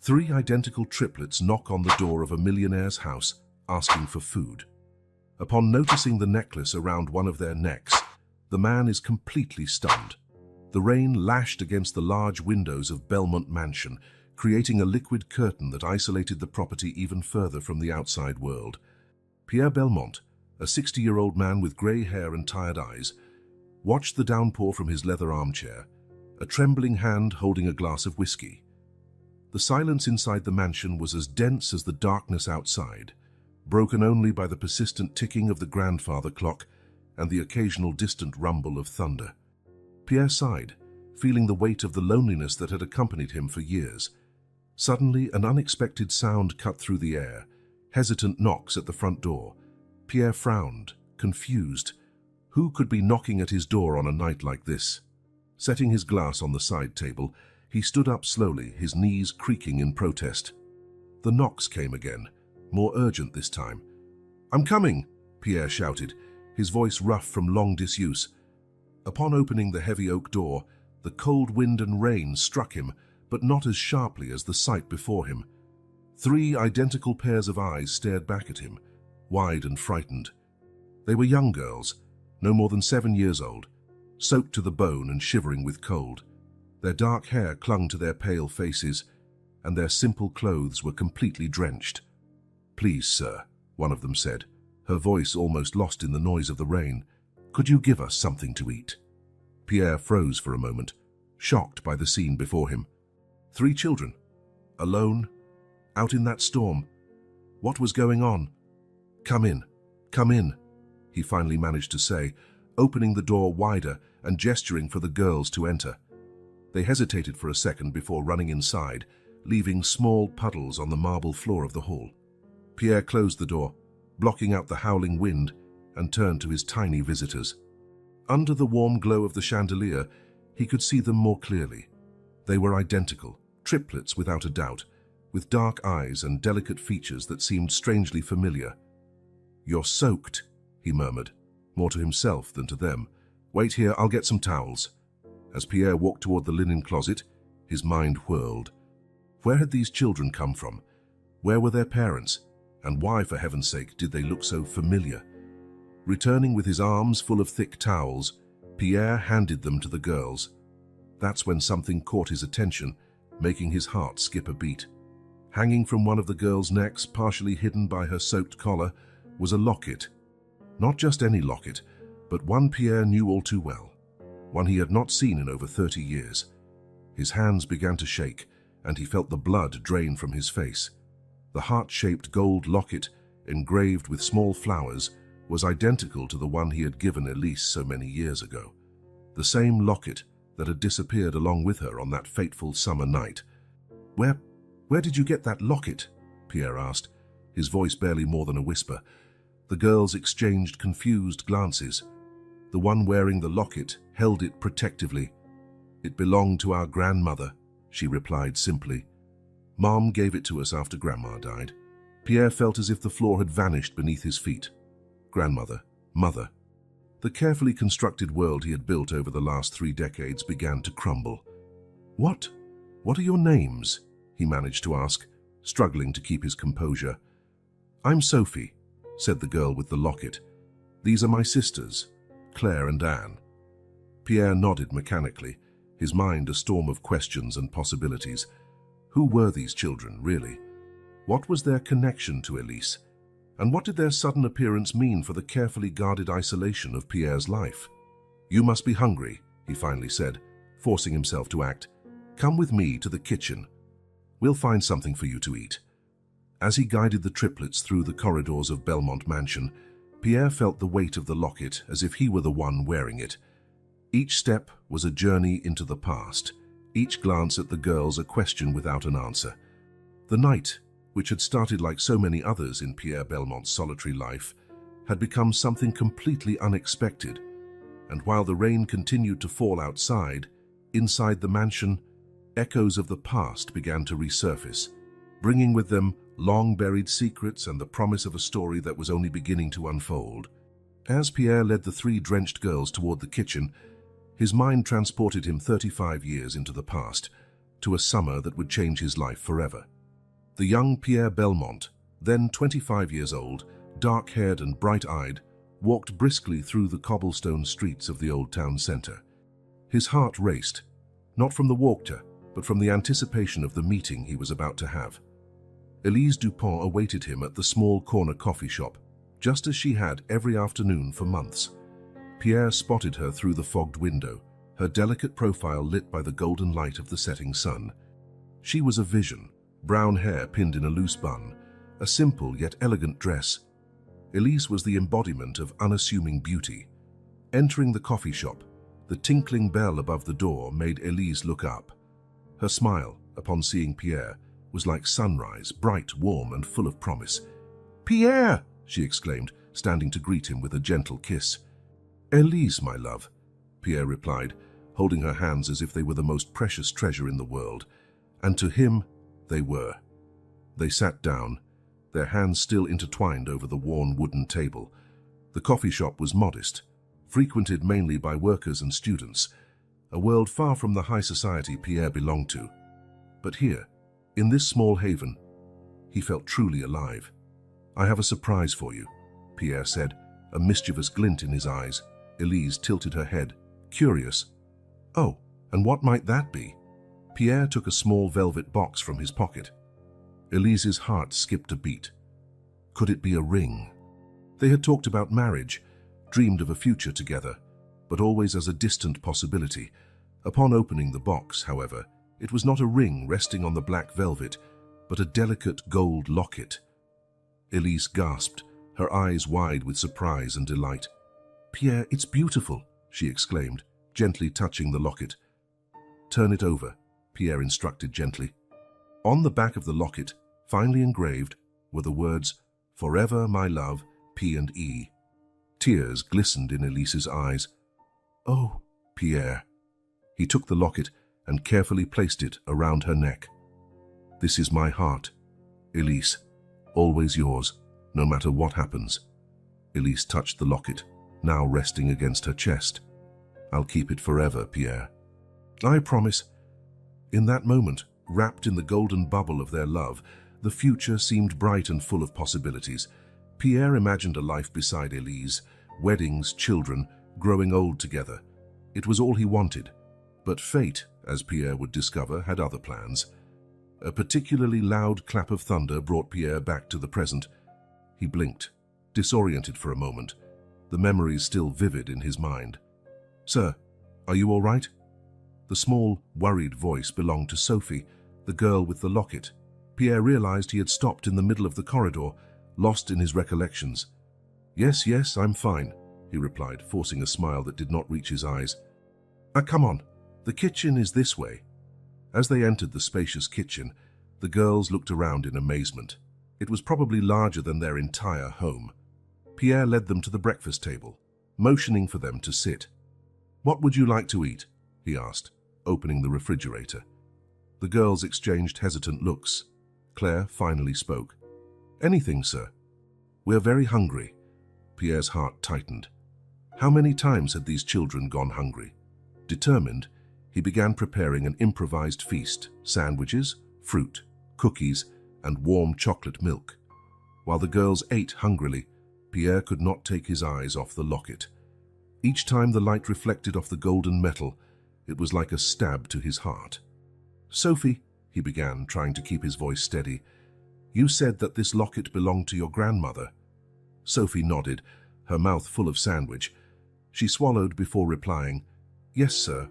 Three identical triplets knock on the door of a millionaire's house, asking for food. Upon noticing the necklace around one of their necks, the man is completely stunned. The rain lashed against the large windows of Belmont Mansion, creating a liquid curtain that isolated the property even further from the outside world. Pierre Belmont, a 60-year-old man with grey hair and tired eyes, watched the downpour from his leather armchair, a trembling hand holding a glass of whiskey. The silence inside the mansion was as dense as the darkness outside, broken only by the persistent ticking of the grandfather clock and the occasional distant rumble of thunder. Pierre sighed, feeling the weight of the loneliness that had accompanied him for years. Suddenly, an unexpected sound cut through the air, hesitant knocks at the front door. Pierre frowned, confused. Who could be knocking at his door on a night like this? Setting his glass on the side table, he stood up slowly, his knees creaking in protest. The knocks came again, more urgent this time. "I'm coming!" Pierre shouted, his voice rough from long disuse. Upon opening the heavy oak door, the cold wind and rain struck him, but not as sharply as the sight before him. Three identical pairs of eyes stared back at him, wide and frightened. They were young girls, no more than 7 years old, soaked to the bone and shivering with cold. Their dark hair clung to their pale faces, and their simple clothes were completely drenched. "Please, sir," one of them said, her voice almost lost in the noise of the rain, "could you give us something to eat?" Pierre froze for a moment, shocked by the scene before him. 3 children, alone, out in that storm. What was going on? Come in," he finally managed to say, opening the door wider and gesturing for the girls to enter. They hesitated for a second before running inside, leaving small puddles on the marble floor of the hall. Pierre closed the door, blocking out the howling wind, and turned to his tiny visitors. Under the warm glow of the chandelier, he could see them more clearly. They were identical, triplets without a doubt, with dark eyes and delicate features that seemed strangely familiar. "You're soaked," he murmured, more to himself than to them. "Wait here, I'll get some towels." As Pierre walked toward the linen closet, his mind whirled. Where had these children come from? Where were their parents? And why, for heaven's sake, did they look so familiar? Returning with his arms full of thick towels, Pierre handed them to the girls. That's when something caught his attention, making his heart skip a beat. Hanging from one of the girls' necks, partially hidden by her soaked collar, was a locket. Not just any locket, but one Pierre knew all too well, one he had not seen in over 30 years. His hands began to shake, and he felt the blood drain from his face. The heart-shaped gold locket, engraved with small flowers, was identical to the one he had given Elise so many years ago. The same locket that had disappeared along with her on that fateful summer night. Where did you get that locket?" Pierre asked, his voice barely more than a whisper. The girls exchanged confused glances. The one wearing the locket held it protectively. "It belonged to our grandmother," she replied simply. "Mom gave it to us after Grandma died." Pierre felt as if the floor had vanished beneath his feet. Grandmother, mother. The carefully constructed world he had built over the last 3 decades began to crumble. What are your names?" he managed to ask, struggling to keep his composure. "I'm Sophie," said the girl with the locket. "These are my sisters, Claire and Anne." Pierre nodded mechanically, his mind a storm of questions and possibilities. Who were these children, really? What was their connection to Elise? And what did their sudden appearance mean for the carefully guarded isolation of Pierre's life? "You must be hungry," he finally said, forcing himself to act. "Come with me to the kitchen. We'll find something for you to eat." As he guided the triplets through the corridors of Belmont Mansion, Pierre felt the weight of the locket as if he were the one wearing it. Each step was a journey into the past, each glance at the girls a question without an answer. The night, which had started like so many others in Pierre Belmont's solitary life, had become something completely unexpected, and while the rain continued to fall outside, inside the mansion, echoes of the past began to resurface, bringing with them long-buried secrets and the promise of a story that was only beginning to unfold. As Pierre led the 3 drenched girls toward the kitchen, his mind transported him 35 years into the past, to a summer that would change his life forever. The young Pierre Belmont, then 25 years old, dark-haired and bright-eyed, walked briskly through the cobblestone streets of the old town centre. His heart raced, not from the walk-to, but from the anticipation of the meeting he was about to have. Elise Dupont awaited him at the small corner coffee shop, just as she had every afternoon for months. Pierre spotted her through the fogged window, her delicate profile lit by the golden light of the setting sun. She was a vision, brown hair pinned in a loose bun, a simple yet elegant dress. Elise was the embodiment of unassuming beauty. Entering the coffee shop, the tinkling bell above the door made Elise look up. Her smile, upon seeing Pierre, was like sunrise, bright, warm, and full of promise. "Pierre!" she exclaimed, standing to greet him with a gentle kiss. "Elise, my love," Pierre replied, holding her hands as if they were the most precious treasure in the world. And to him, they were. They sat down, their hands still intertwined over the worn wooden table. The coffee shop was modest, frequented mainly by workers and students, a world far from the high society Pierre belonged to. But here, in this small haven, he felt truly alive. "I have a surprise for you," Pierre said, a mischievous glint in his eyes. Elise tilted her head, curious. "Oh, and what might that be?" Pierre took a small velvet box from his pocket. Elise's heart skipped a beat. Could it be a ring? They had talked about marriage, dreamed of a future together, but always as a distant possibility. Upon opening the box, however, it was not a ring resting on the black velvet, but a delicate gold locket. Elise gasped, her eyes wide with surprise and delight. "Pierre, it's beautiful," she exclaimed, gently touching the locket. "Turn it over," Pierre instructed gently. On the back of the locket, finely engraved, were the words, "Forever, my love, P&E." Tears glistened in Elise's eyes. "Oh, Pierre." He took the locket and carefully placed it around her neck. "This is my heart, Elise, always yours, no matter what happens." Elise touched the locket, now resting against her chest. "I'll keep it forever, Pierre." "I promise." In that moment, wrapped in the golden bubble of their love, the future seemed bright and full of possibilities. Pierre imagined a life beside Elise, weddings, children, growing old together. It was all he wanted. But fate, as Pierre would discover, had other plans. A particularly loud clap of thunder brought Pierre back to the present. He blinked, disoriented for a moment, the memories still vivid in his mind. "Sir, are you all right?" The small, worried voice belonged to Sophie, the girl with the locket. Pierre realized he had stopped in the middle of the corridor, lost in his recollections. Yes, I'm fine," he replied, forcing a smile that did not reach his eyes. Come on. The kitchen is this way." As they entered the spacious kitchen, the girls looked around in amazement. It was probably larger than their entire home. Pierre led them to the breakfast table, motioning for them to sit. "What would you like to eat?" he asked, opening the refrigerator. The girls exchanged hesitant looks. Claire finally spoke. "Anything, sir." "We're very hungry." Pierre's heart tightened. How many times had these children gone hungry? Determined, he began preparing an improvised feast, sandwiches, fruit, cookies, and warm chocolate milk. While the girls ate hungrily, Pierre could not take his eyes off the locket. Each time the light reflected off the golden metal, it was like a stab to his heart. "Sophie," he began, trying to keep his voice steady, "you said that this locket belonged to your grandmother." Sophie nodded, her mouth full of sandwich. She swallowed before replying, "Yes, sir.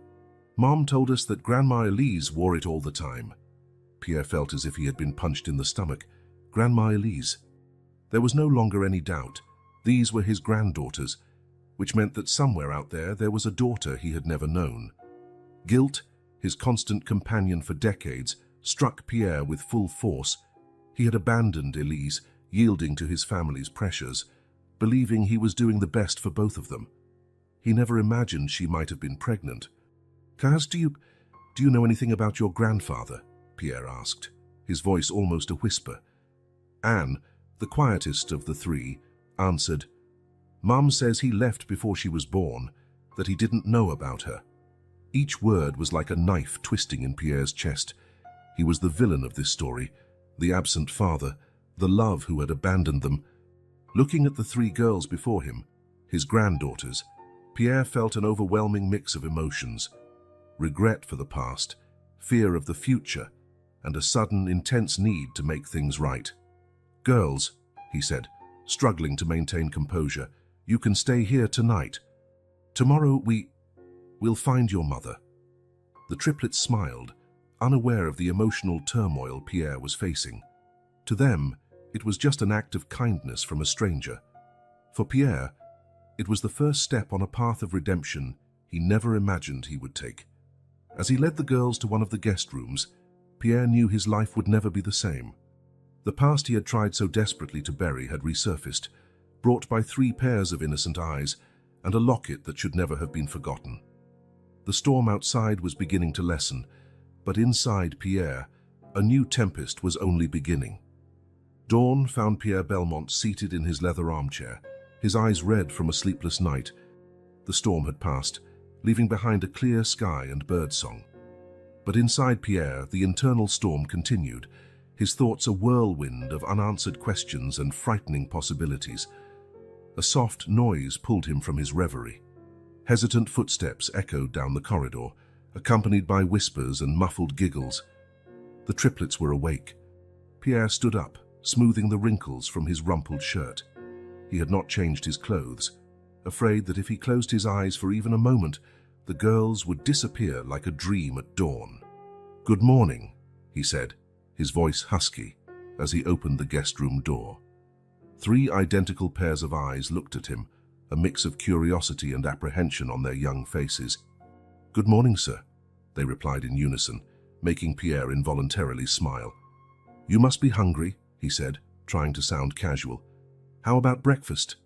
Mom told us that Grandma Elise wore it all the time." Pierre felt as if he had been punched in the stomach. Grandma Elise. There was no longer any doubt. These were his granddaughters, which meant that somewhere out there was a daughter he had never known. Guilt, his constant companion for decades, struck Pierre with full force. He had abandoned Elise, yielding to his family's pressures, believing he was doing the best for both of them. He never imagined she might have been pregnant. "Kaz, do you know anything about your grandfather?" Pierre asked, his voice almost a whisper. Anne, the quietest of the three, answered, "Mom says he left before she was born, that he didn't know about her." Each word was like a knife twisting in Pierre's chest. He was the villain of this story, the absent father, the love who had abandoned them. Looking at the three girls before him, his granddaughters, Pierre felt an overwhelming mix of emotions: regret for the past, fear of the future, and a sudden, intense need to make things right. "Girls," he said, struggling to maintain composure, "you can stay here tonight. Tomorrow we'll find your mother." The triplets smiled, unaware of the emotional turmoil Pierre was facing. To them, it was just an act of kindness from a stranger. For Pierre, it was the first step on a path of redemption he never imagined he would take. As he led the girls to one of the guest rooms, Pierre knew his life would never be the same. The past he had tried so desperately to bury had resurfaced, brought by 3 pairs of innocent eyes and a locket that should never have been forgotten. The storm outside was beginning to lessen, but inside Pierre, a new tempest was only beginning. Dawn found Pierre Belmont seated in his leather armchair, his eyes red from a sleepless night. The storm had passed, leaving behind a clear sky and birdsong. But inside Pierre, the internal storm continued, his thoughts a whirlwind of unanswered questions and frightening possibilities. A soft noise pulled him from his reverie. Hesitant footsteps echoed down the corridor, accompanied by whispers and muffled giggles. The triplets were awake. Pierre stood up, smoothing the wrinkles from his rumpled shirt. He had not changed his clothes, afraid that if he closed his eyes for even a moment, the girls would disappear like a dream at dawn. "Good morning," he said, his voice husky, as he opened the guest room door. 3 identical pairs of eyes looked at him, a mix of curiosity and apprehension on their young faces. "Good morning, sir," they replied in unison, making Pierre involuntarily smile. "You must be hungry," he said, trying to sound casual. "How about breakfast?"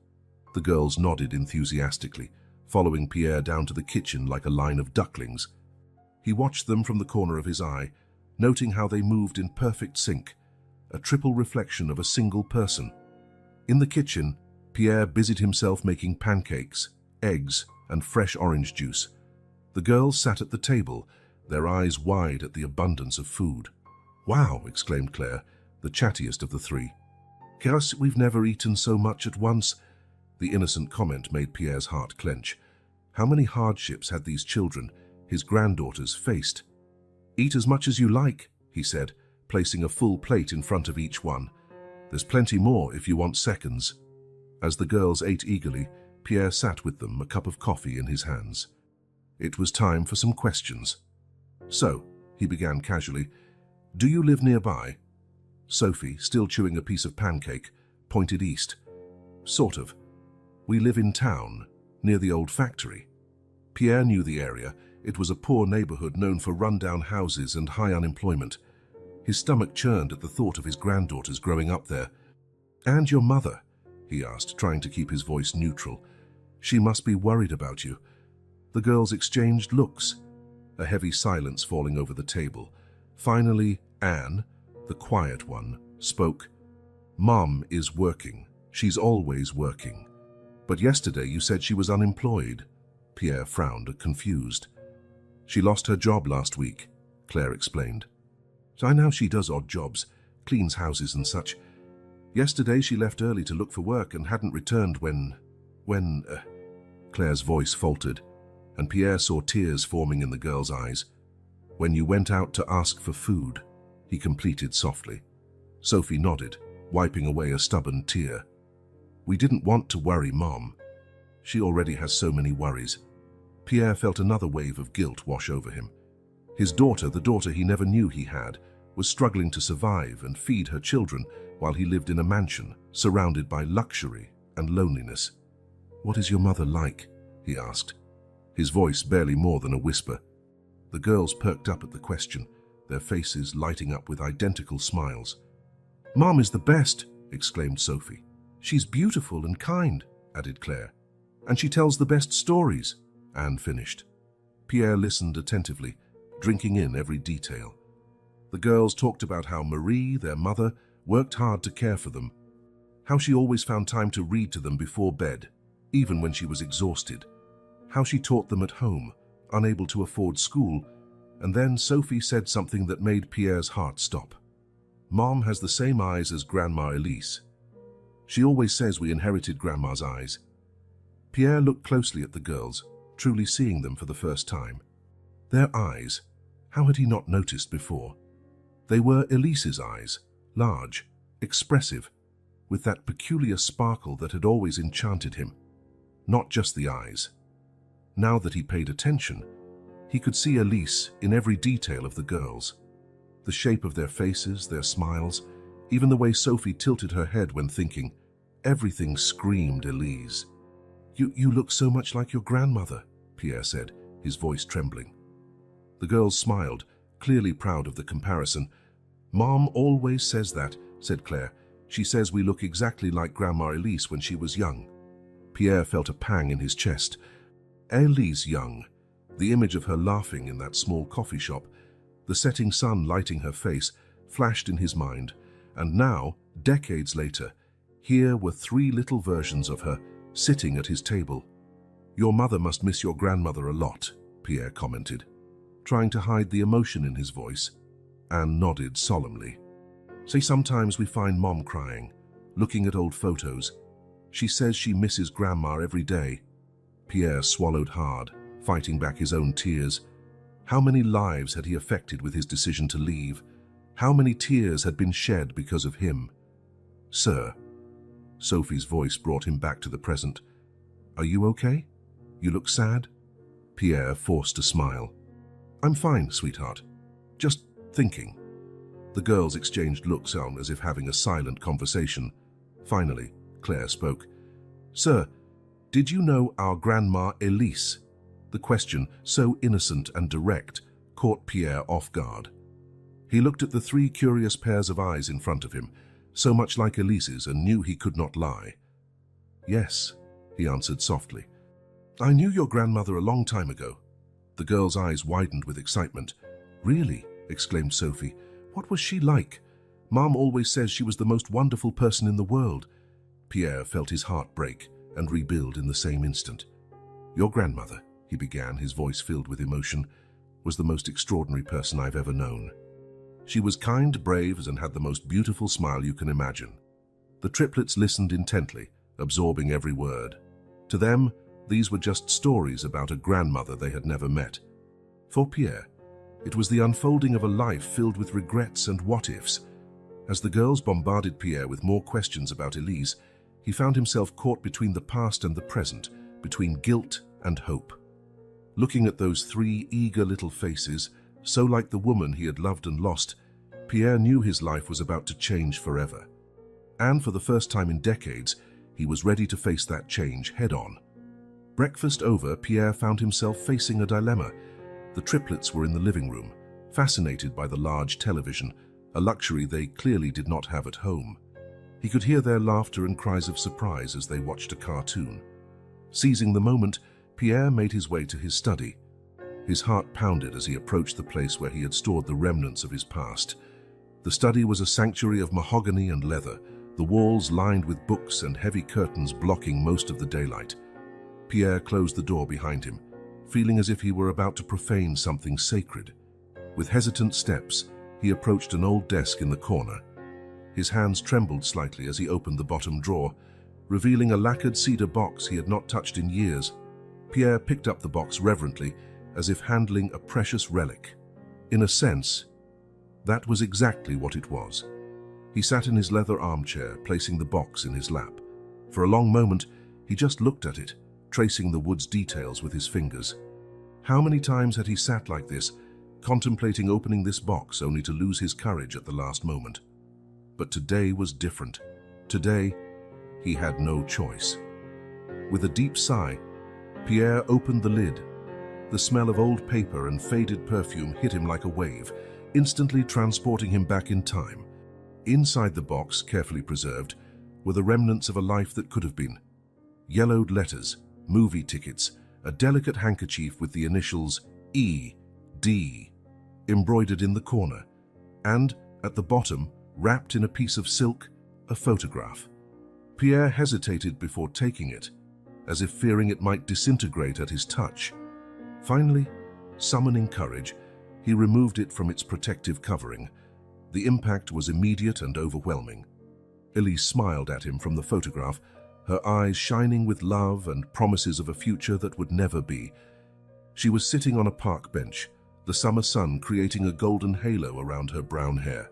The girls nodded enthusiastically, following Pierre down to the kitchen like a line of ducklings. He watched them from the corner of his eye, noting how they moved in perfect sync, a triple reflection of a single person. In the kitchen, Pierre busied himself making pancakes, eggs, and fresh orange juice. The girls sat at the table, their eyes wide at the abundance of food. "Wow!" exclaimed Claire, the chattiest of the 3. "Guess we've never eaten so much at once." The innocent comment made Pierre's heart clench. How many hardships had these children, his granddaughters, faced? "Eat as much as you like," he said, placing a full plate in front of each one. "There's plenty more if you want seconds." As the girls ate eagerly, Pierre sat with them, a cup of coffee in his hands. It was time for some questions. "So," he began casually, "do you live nearby?" Sophie, still chewing a piece of pancake, pointed east. "Sort of. We live in town, near the old factory." Pierre knew the area. It was a poor neighborhood known for run-down houses and high unemployment. His stomach churned at the thought of his granddaughters growing up there. "And your mother?" he asked, trying to keep his voice neutral. "She must be worried about you." The girls exchanged looks, a heavy silence falling over the table. Finally, Anne, the quiet one, spoke. "Mom is working. She's always working. But yesterday you said she was unemployed." Pierre frowned, confused. "She lost her job last week," Claire explained. "So I know she does odd jobs, cleans houses and such. Yesterday she left early to look for work and hadn't returned when Claire's voice faltered, and Pierre saw tears forming in the girl's eyes. "When you went out to ask for food," he completed softly. Sophie nodded, wiping away a stubborn tear. "We didn't want to worry Mom. She already has so many worries." Pierre felt another wave of guilt wash over him. His daughter, the daughter he never knew he had, was struggling to survive and feed her children while he lived in a mansion, surrounded by luxury and loneliness. "What is your mother like?" he asked, his voice barely more than a whisper. The girls perked up at the question, their faces lighting up with identical smiles. "Mom is the best," exclaimed Sophie. "She's beautiful and kind," added Claire. "And she tells the best stories," Anne finished. Pierre listened attentively, drinking in every detail. The girls talked about how Marie, their mother, worked hard to care for them, how she always found time to read to them before bed, even when she was exhausted, how she taught them at home, unable to afford school, and then Sophie said something that made Pierre's heart stop. Mom has the same eyes as Grandma Elise. She always says we inherited Grandma's eyes. Pierre looked closely at the girls, truly seeing them for the first time. Their eyes, how had he not noticed before? They were Elise's eyes, large, expressive, with that peculiar sparkle that had always enchanted him. Not just the eyes. Now that he paid attention, he could see Elise in every detail of the girls. The shape of their faces, their smiles, even the way Sophie tilted her head when thinking. Everything screamed Elise. You look so much like your grandmother," Pierre said, his voice trembling. The girls smiled, clearly proud of the comparison. "Mom always says that," said Claire. "She says we look exactly like Grandma Elise when she was young." Pierre felt a pang in his chest. Elise young, the image of her laughing in that small coffee shop, the setting sun lighting her face, flashed in his mind. And now, decades later, here were three little versions of her, sitting at his table. "Your mother must miss your grandmother a lot," Pierre commented, trying to hide the emotion in his voice. Anne nodded solemnly. "Say sometimes we find Mom crying, looking at old photos. She says she misses Grandma every day." Pierre swallowed hard, fighting back his own tears. How many lives had he affected with his decision to leave? How many tears had been shed because of him? "Sir," Sophie's voice brought him back to the present. "Are you okay? You look sad?" Pierre forced a smile. "I'm fine, sweetheart. Just thinking." The girls exchanged looks on as if having a silent conversation. Finally, Claire spoke. "Sir, did you know our Grandma Elise?" The question, so innocent and direct, caught Pierre off guard. He looked at the three curious pairs of eyes in front of him, so much like Elise's, and knew he could not lie. "Yes," he answered softly. "I knew your grandmother a long time ago." The girl's eyes widened with excitement. "Really?" exclaimed Sophie. "What was she like? Mom always says she was the most wonderful person in the world." Pierre felt his heart break and rebuild in the same instant. "Your grandmother," he began, his voice filled with emotion, "was the most extraordinary person I've ever known. She was kind, brave, and had the most beautiful smile you can imagine." The triplets listened intently, absorbing every word. To them, these were just stories about a grandmother they had never met. For Pierre, it was the unfolding of a life filled with regrets and what-ifs. As the girls bombarded Pierre with more questions about Elise, he found himself caught between the past and the present, between guilt and hope. Looking at those three eager little faces, so like the woman he had loved and lost, Pierre knew his life was about to change forever. And for the first time in decades, he was ready to face that change head-on. Breakfast over, Pierre found himself facing a dilemma. The triplets were in the living room, fascinated by the large television, a luxury they clearly did not have at home. He could hear their laughter and cries of surprise as they watched a cartoon. Seizing the moment, Pierre made his way to his study. His heart pounded as he approached the place where he had stored the remnants of his past. The study was a sanctuary of mahogany and leather, the walls lined with books and heavy curtains blocking most of the daylight. Pierre closed the door behind him, feeling as if he were about to profane something sacred. With hesitant steps, he approached an old desk in the corner. His hands trembled slightly as he opened the bottom drawer, revealing a lacquered cedar box he had not touched in years. Pierre picked up the box reverently, as if handling a precious relic. In a sense, that was exactly what it was. He sat in his leather armchair, placing the box in his lap. For a long moment, he just looked at it, tracing the wood's details with his fingers. How many times had he sat like this, contemplating opening this box only to lose his courage at the last moment? But today was different. Today, he had no choice. With a deep sigh, Pierre opened the lid. The smell of old paper and faded perfume hit him like a wave, instantly transporting him back in time. Inside the box, carefully preserved, were the remnants of a life that could have been. Yellowed letters, movie tickets, a delicate handkerchief with the initials E.D. embroidered in the corner, and, at the bottom, wrapped in a piece of silk, a photograph. Pierre hesitated before taking it, as if fearing it might disintegrate at his touch. Finally, summoning courage, he removed it from its protective covering. The impact was immediate and overwhelming. Elise smiled at him from the photograph, her eyes shining with love and promises of a future that would never be. She was sitting on a park bench, the summer sun creating a golden halo around her brown hair.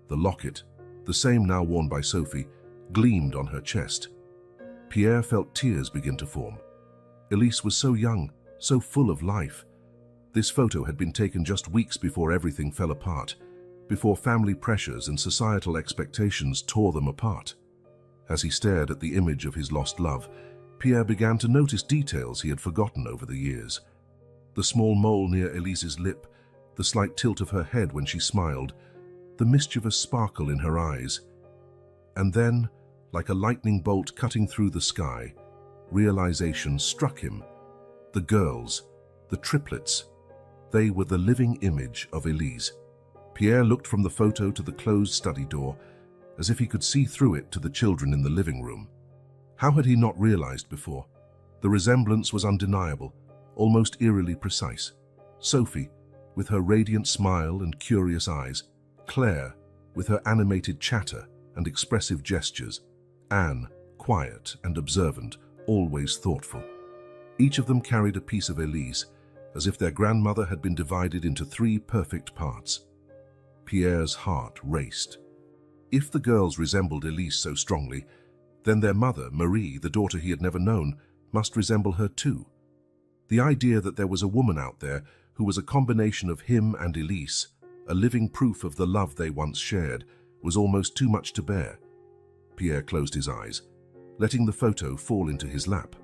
The locket, the same now worn by Sophie, gleamed on her chest. Pierre felt tears begin to form. Elise was so young, so full of life. This photo had been taken just weeks before everything fell apart, before family pressures and societal expectations tore them apart. As he stared at the image of his lost love, Pierre began to notice details he had forgotten over the years. The small mole near Elise's lip, the slight tilt of her head when she smiled, the mischievous sparkle in her eyes. And then, like a lightning bolt cutting through the sky, realization struck him. The girls, the triplets, they were the living image of Elise. Pierre looked from the photo to the closed study door, as if he could see through it to the children in the living room. How had he not realized before? The resemblance was undeniable, almost eerily precise. Sophie, with her radiant smile and curious eyes. Claire, with her animated chatter and expressive gestures. Anne, quiet and observant, always thoughtful. Each of them carried a piece of Elise, as if their grandmother had been divided into 3 perfect parts. Pierre's heart raced. If the girls resembled Elise so strongly, then their mother, Marie, the daughter he had never known, must resemble her too. The idea that there was a woman out there who was a combination of him and Elise, a living proof of the love they once shared, was almost too much to bear. Pierre closed his eyes, letting the photo fall into his lap.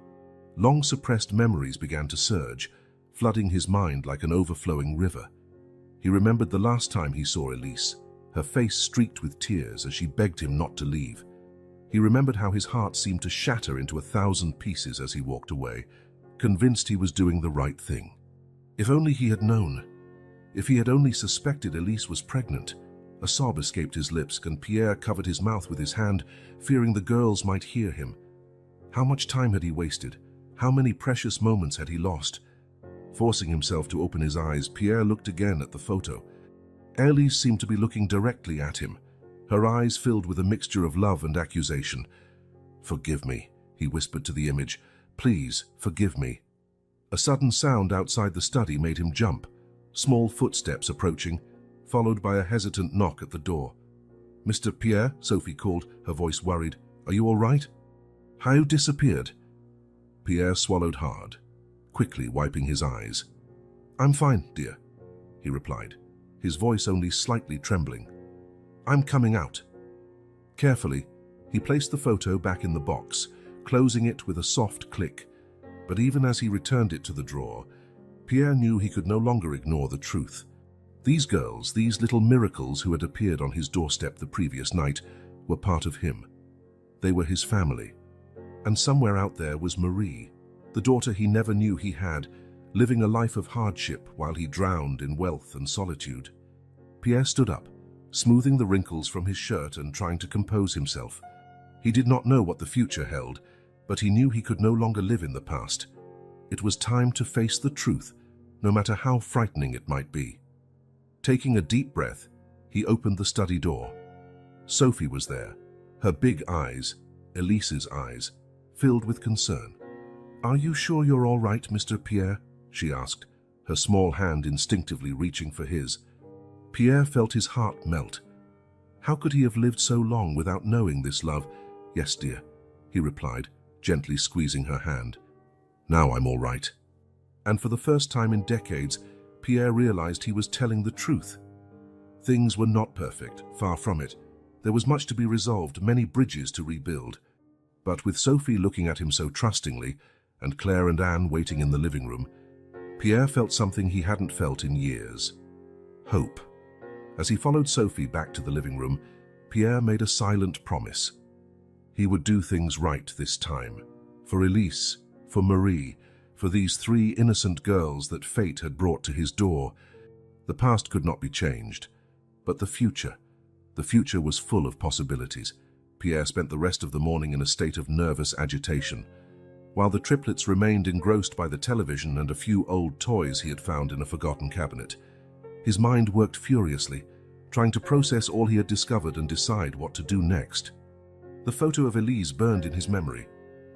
Long-suppressed memories began to surge, flooding his mind like an overflowing river. He remembered the last time he saw Elise, her face streaked with tears as she begged him not to leave. He remembered how his heart seemed to shatter into 1,000 pieces as he walked away, convinced he was doing the right thing. If only he had known. If he had only suspected Elise was pregnant. A sob escaped his lips, and Pierre covered his mouth with his hand, fearing the girls might hear him. How much time had he wasted? How many precious moments had he lost? Forcing himself to open his eyes, Pierre looked again at the photo. Elise seemed to be looking directly at him, her eyes filled with a mixture of love and accusation. "Forgive me," he whispered to the image. "Please, forgive me." A sudden sound outside the study made him jump. Small footsteps approaching, followed by a hesitant knock at the door. "Mr. Pierre," Sophie called, her voice worried. "Are you all right? How you disappeared?" Pierre swallowed hard, quickly wiping his eyes. "I'm fine, dear," he replied, his voice only slightly trembling. "I'm coming out." Carefully, he placed the photo back in the box, closing it with a soft click. But even as he returned it to the drawer, Pierre knew he could no longer ignore the truth. These girls, these little miracles who had appeared on his doorstep the previous night, were part of him. They were his family. And somewhere out there was Marie, the daughter he never knew he had, living a life of hardship while he drowned in wealth and solitude. Pierre stood up, smoothing the wrinkles from his shirt and trying to compose himself. He did not know what the future held, but he knew he could no longer live in the past. It was time to face the truth, no matter how frightening it might be. Taking a deep breath, he opened the study door. Sophie was there, her big eyes, Elise's eyes, filled with concern. "Are you sure you're all right, Mr. Pierre?" she asked, her small hand instinctively reaching for his. Pierre felt his heart melt. How could he have lived so long without knowing this love? "Yes, dear," he replied, gently squeezing her hand. "Now I'm all right." And for the first time in decades, Pierre realized he was telling the truth. Things were not perfect, far from it. There was much to be resolved, many bridges to rebuild. But with Sophie looking at him so trustingly, and Claire and Anne waiting in the living room, Pierre felt something he hadn't felt in years. Hope. As he followed Sophie back to the living room, Pierre made a silent promise. He would do things right this time. For Elise, for Marie, for these 3 innocent girls that fate had brought to his door. The past could not be changed, but the future was full of possibilities. Pierre spent the rest of the morning in a state of nervous agitation. While the triplets remained engrossed by the television and a few old toys he had found in a forgotten cabinet, his mind worked furiously, trying to process all he had discovered and decide what to do next. The photo of Elise burned in his memory,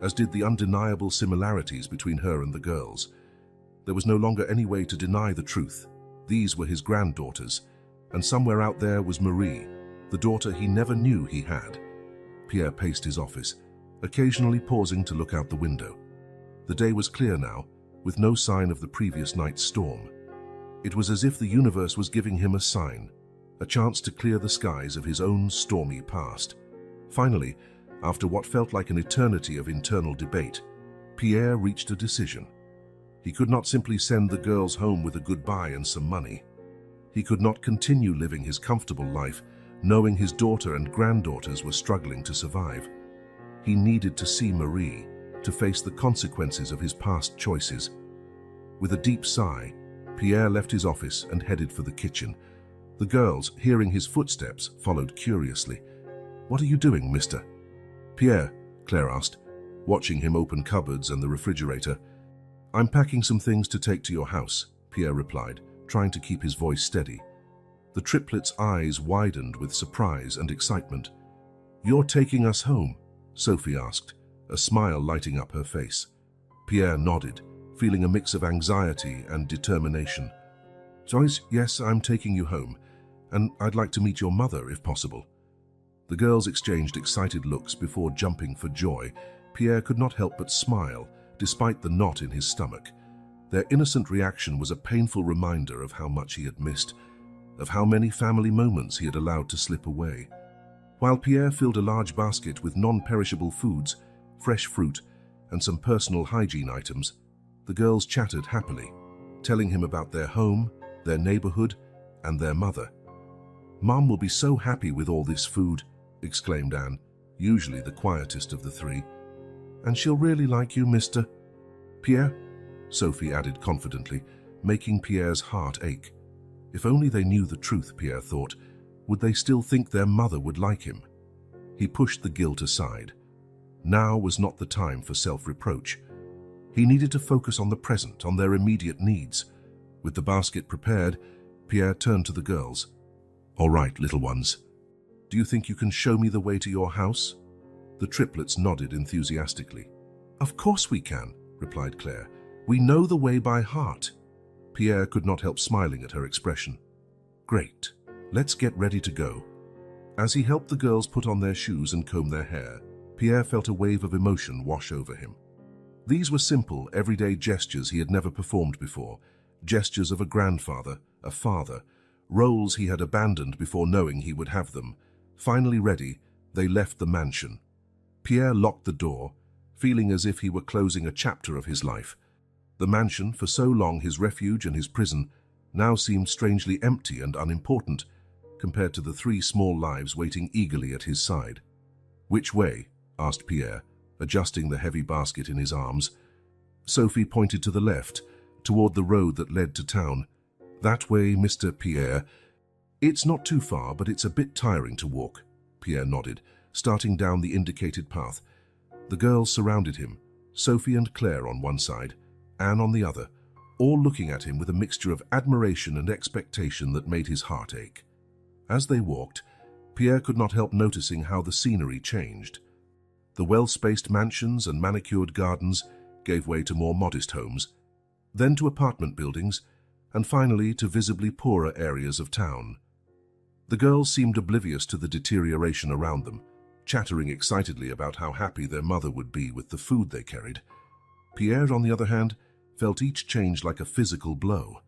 as did the undeniable similarities between her and the girls. There was no longer any way to deny the truth. These were his granddaughters, and somewhere out there was Marie, the daughter he never knew he had. Pierre paced his office, occasionally pausing to look out the window. The day was clear now, with no sign of the previous night's storm. It was as if the universe was giving him a sign, a chance to clear the skies of his own stormy past. Finally, after what felt like an eternity of internal debate, Pierre reached a decision. He could not simply send the girls home with a goodbye and some money. He could not continue living his comfortable life, knowing his daughter and granddaughters were struggling to survive. He needed to see Marie, to face the consequences of his past choices. With a deep sigh, Pierre left his office and headed for the kitchen. The girls, hearing his footsteps, followed curiously. "What are you doing, mister?" "Pierre," Claire asked, watching him open cupboards and the refrigerator. "I'm packing some things to take to your house," Pierre replied, trying to keep his voice steady. The triplets' eyes widened with surprise and excitement. "You're taking us home?" Sophie asked, a smile lighting up her face. Pierre nodded, feeling a mix of anxiety and determination. "Joyce, yes, I'm taking you home, and I'd like to meet your mother if possible." The girls exchanged excited looks before jumping for joy. Pierre could not help but smile, despite the knot in his stomach. Their innocent reaction was a painful reminder of how much he had missed, of how many family moments he had allowed to slip away. While Pierre filled a large basket with non-perishable foods, fresh fruit, and some personal hygiene items, the girls chattered happily, telling him about their home, their neighborhood, and their mother. "Mom will be so happy with all this food," exclaimed Anne, usually the quietest of the three. "And she'll really like you, mister." "Pierre," Sophie added confidently, making Pierre's heart ache. If only they knew the truth, Pierre thought, would they still think their mother would like him? He pushed the guilt aside. Now was not the time for self-reproach. He needed to focus on the present, on their immediate needs. With the basket prepared, Pierre turned to the girls. "All right, little ones. Do you think you can show me the way to your house?" The triplets nodded enthusiastically. "Of course we can," replied Claire. "We know the way by heart." Pierre could not help smiling at her expression. "Great. Let's get ready to go." As he helped the girls put on their shoes and comb their hair, Pierre felt a wave of emotion wash over him. These were simple, everyday gestures he had never performed before, gestures of a grandfather, a father, roles he had abandoned before knowing he would have them. Finally ready, they left the mansion. Pierre locked the door, feeling as if he were closing a chapter of his life. The mansion, for so long his refuge and his prison, now seemed strangely empty and unimportant compared to the three small lives waiting eagerly at his side. "Which way?" asked Pierre, adjusting the heavy basket in his arms. Sophie pointed to the left, toward the road that led to town. "That way, Mr. Pierre." "It's not too far, but it's a bit tiring to walk," Pierre nodded, starting down the indicated path. The girls surrounded him, Sophie and Claire on one side, Anne on the other, all looking at him with a mixture of admiration and expectation that made his heart ache. As they walked, Pierre could not help noticing how the scenery changed. The well-spaced mansions and manicured gardens gave way to more modest homes, then to apartment buildings, and finally to visibly poorer areas of town. The girls seemed oblivious to the deterioration around them, chattering excitedly about how happy their mother would be with the food they carried. Pierre, on the other hand, felt each change like a physical blow.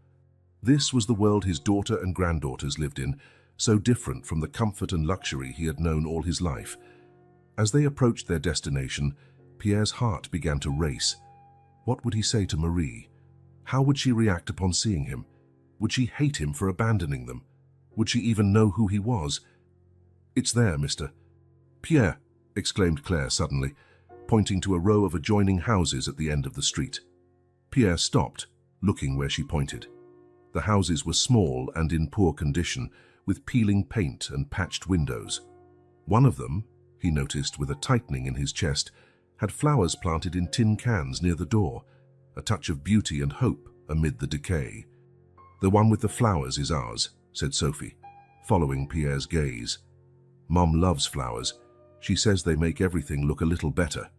This was the world his daughter and granddaughters lived in, so different from the comfort and luxury he had known all his life. As they approached their destination, Pierre's heart began to race. What would he say to Marie? How would she react upon seeing him? Would she hate him for abandoning them? Would she even know who he was? "It's there, mister." "Pierre," exclaimed Claire suddenly, pointing to a row of adjoining houses at the end of the street. Pierre stopped, looking where she pointed. The houses were small and in poor condition, with peeling paint and patched windows. One of them, he noticed with a tightening in his chest, had flowers planted in tin cans near the door, a touch of beauty and hope amid the decay. "The one with the flowers is ours," said Sophie. following Pierre's gaze. Mom loves flowers. She says they make everything look a little better.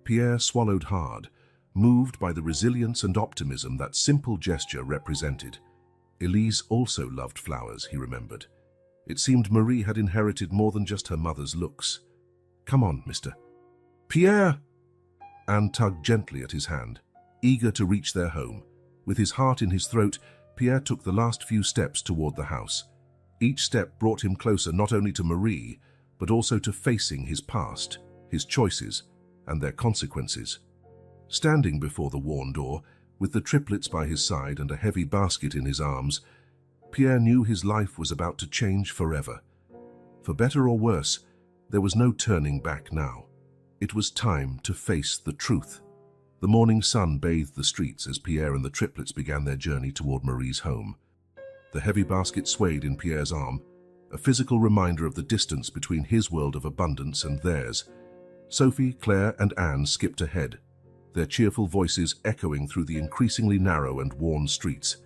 Pierre swallowed hard, moved by the resilience and optimism that simple gesture represented. Elise also loved flowers, he remembered. It seemed Marie had inherited more than just her mother's looks. "Come on, mister." "Pierre!" Anne tugged gently at his hand, eager to reach their home. With his heart in his throat, Pierre took the last few steps toward the house. Each step brought him closer not only to Marie, but also to facing his past, his choices, and their consequences. Standing before the worn door, with the triplets by his side and a heavy basket in his arms, Pierre knew his life was about to change forever. For better or worse, there was no turning back now. It was time to face the truth. The morning sun bathed the streets as Pierre and the triplets began their journey toward Marie's home. The heavy basket swayed in Pierre's arm, a physical reminder of the distance between his world of abundance and theirs. Sophie, Claire, and Anne skipped ahead, their cheerful voices echoing through the increasingly narrow and worn streets.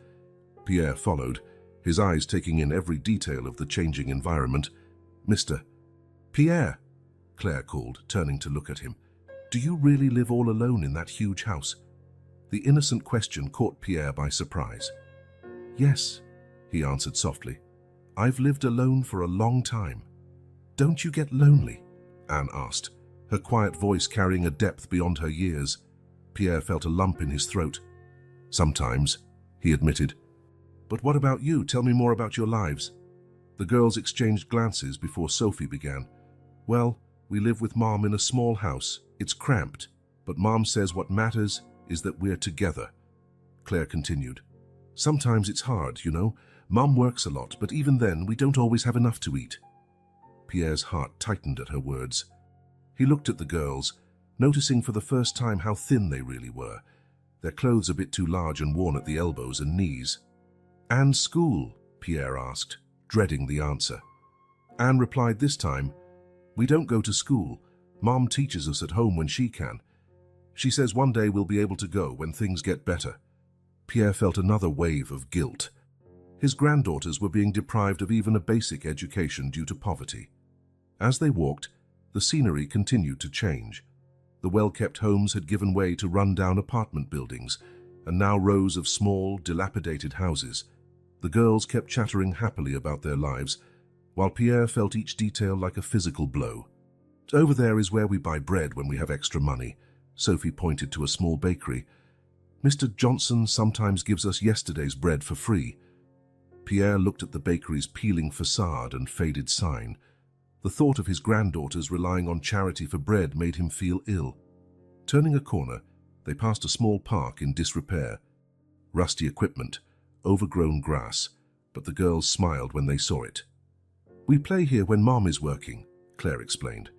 Pierre followed, his eyes taking in every detail of the changing environment. "Mr. Pierre," Claire called, turning to look at him. "Do you really live all alone in that huge house?" The innocent question caught Pierre by surprise. "Yes," he answered softly. "I've lived alone for a long time." "Don't you get lonely?" Anne asked, her quiet voice carrying a depth beyond her years. Pierre felt a lump in his throat. "Sometimes," he admitted. "But what about you? Tell me more about your lives." The girls exchanged glances before Sophie began. "Well, we live with Mom in a small house. It's cramped, but Mom says what matters is that we're together." Claire continued. "Sometimes it's hard, you know. Mom works a lot, but even then we don't always have enough to eat." Pierre's heart tightened at her words. He looked at the girls, noticing for the first time how thin they really were, their clothes a bit too large and worn at the elbows and knees. "And school?" Pierre asked, dreading the answer. Anne replied this time, "We don't go to school. Mom teaches us at home when she can. She says one day we'll be able to go when things get better." Pierre felt another wave of guilt. His granddaughters were being deprived of even a basic education due to poverty. As they walked, the scenery continued to change. The well-kept homes had given way to run-down apartment buildings, and now rows of small, dilapidated houses. The girls kept chattering happily about their lives, while Pierre felt each detail like a physical blow. "Over there is where we buy bread when we have extra money." Sophie pointed to a small bakery. "Mr. Johnson sometimes gives us yesterday's bread for free." Pierre looked at the bakery's peeling facade and faded sign. The thought of his granddaughters relying on charity for bread made him feel ill. Turning a corner, they passed a small park in disrepair. Rusty equipment, overgrown grass, but the girls smiled when they saw it. "We play here when Mom is working," Claire explained.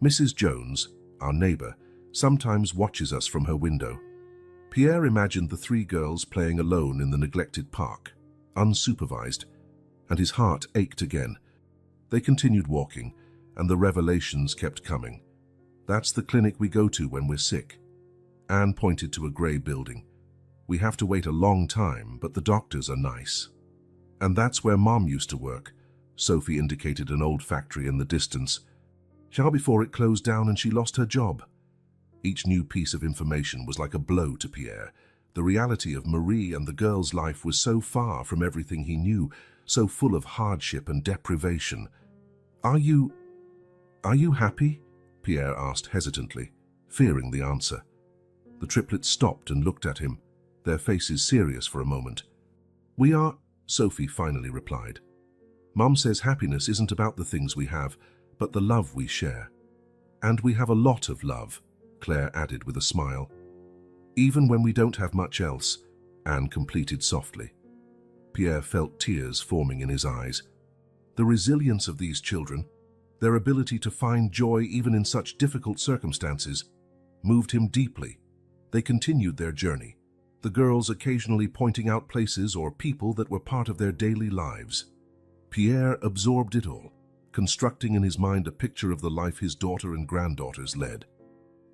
"Mrs. Jones, our neighbor, sometimes watches us from her window." Pierre imagined the three girls playing alone in the neglected park, unsupervised, and his heart ached again. They continued walking, and the revelations kept coming. "That's the clinic we go to when we're sick." Anne pointed to a grey building. "We have to wait a long time, but the doctors are nice." "And that's where Mom used to work." Sophie indicated an old factory in the distance. "Shall before it closed down and she lost her job." Each new piece of information was like a blow to Pierre. The reality of Marie and the girl's life was so far from everything he knew, so full of hardship and deprivation. Are you happy?" Pierre asked hesitantly, fearing the answer. The triplets stopped and looked at him, their faces serious for a moment. "We are," Sophie finally replied. "Mom says happiness isn't about the things we have, but the love we share." "And we have a lot of love," Claire added with a smile. "Even when we don't have much else," Anne completed softly. Pierre felt tears forming in his eyes. The resilience of these children, their ability to find joy even in such difficult circumstances, moved him deeply. They continued their journey, the girls occasionally pointing out places or people that were part of their daily lives. Pierre absorbed it all, constructing in his mind a picture of the life his daughter and granddaughters led.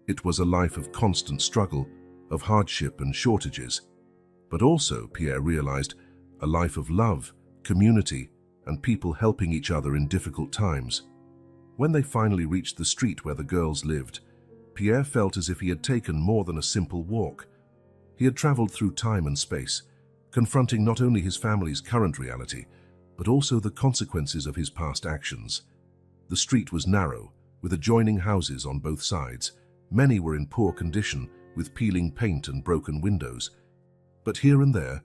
It was a life of constant struggle, of hardship and shortages, but also, Pierre realized, a life of love, community, and people helping each other in difficult times. When they finally reached the street where the girls lived, Pierre felt as if he had taken more than a simple walk. He had traveled through time and space, confronting not only his family's current reality, but also the consequences of his past actions. The street was narrow, with adjoining houses on both sides. Many were in poor condition, with peeling paint and broken windows. But here and there,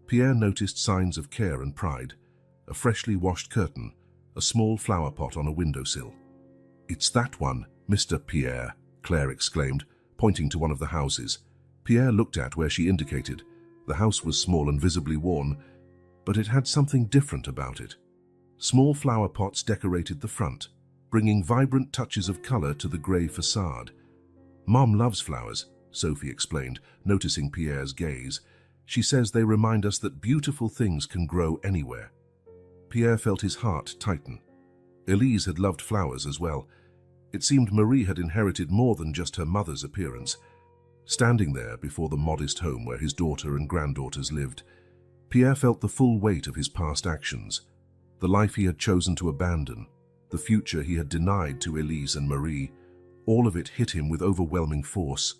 Pierre noticed signs of care and pride: a freshly washed curtain, a small flower pot on a windowsill. "It's that one, Mr. Pierre," Claire exclaimed, pointing to one of the houses. Pierre looked at where she indicated. The house was small and visibly worn, but it had something different about it. Small flower pots decorated the front, bringing vibrant touches of color to the gray facade. "Mom loves flowers," Sophie explained, noticing Pierre's gaze. "She says they remind us that beautiful things can grow anywhere." Pierre felt his heart tighten. Elise had loved flowers as well. It seemed Marie had inherited more than just her mother's appearance. Standing there before the modest home where his daughter and granddaughters lived, Pierre felt the full weight of his past actions, the life he had chosen to abandon, the future he had denied to Elise and Marie. All of it hit him with overwhelming force.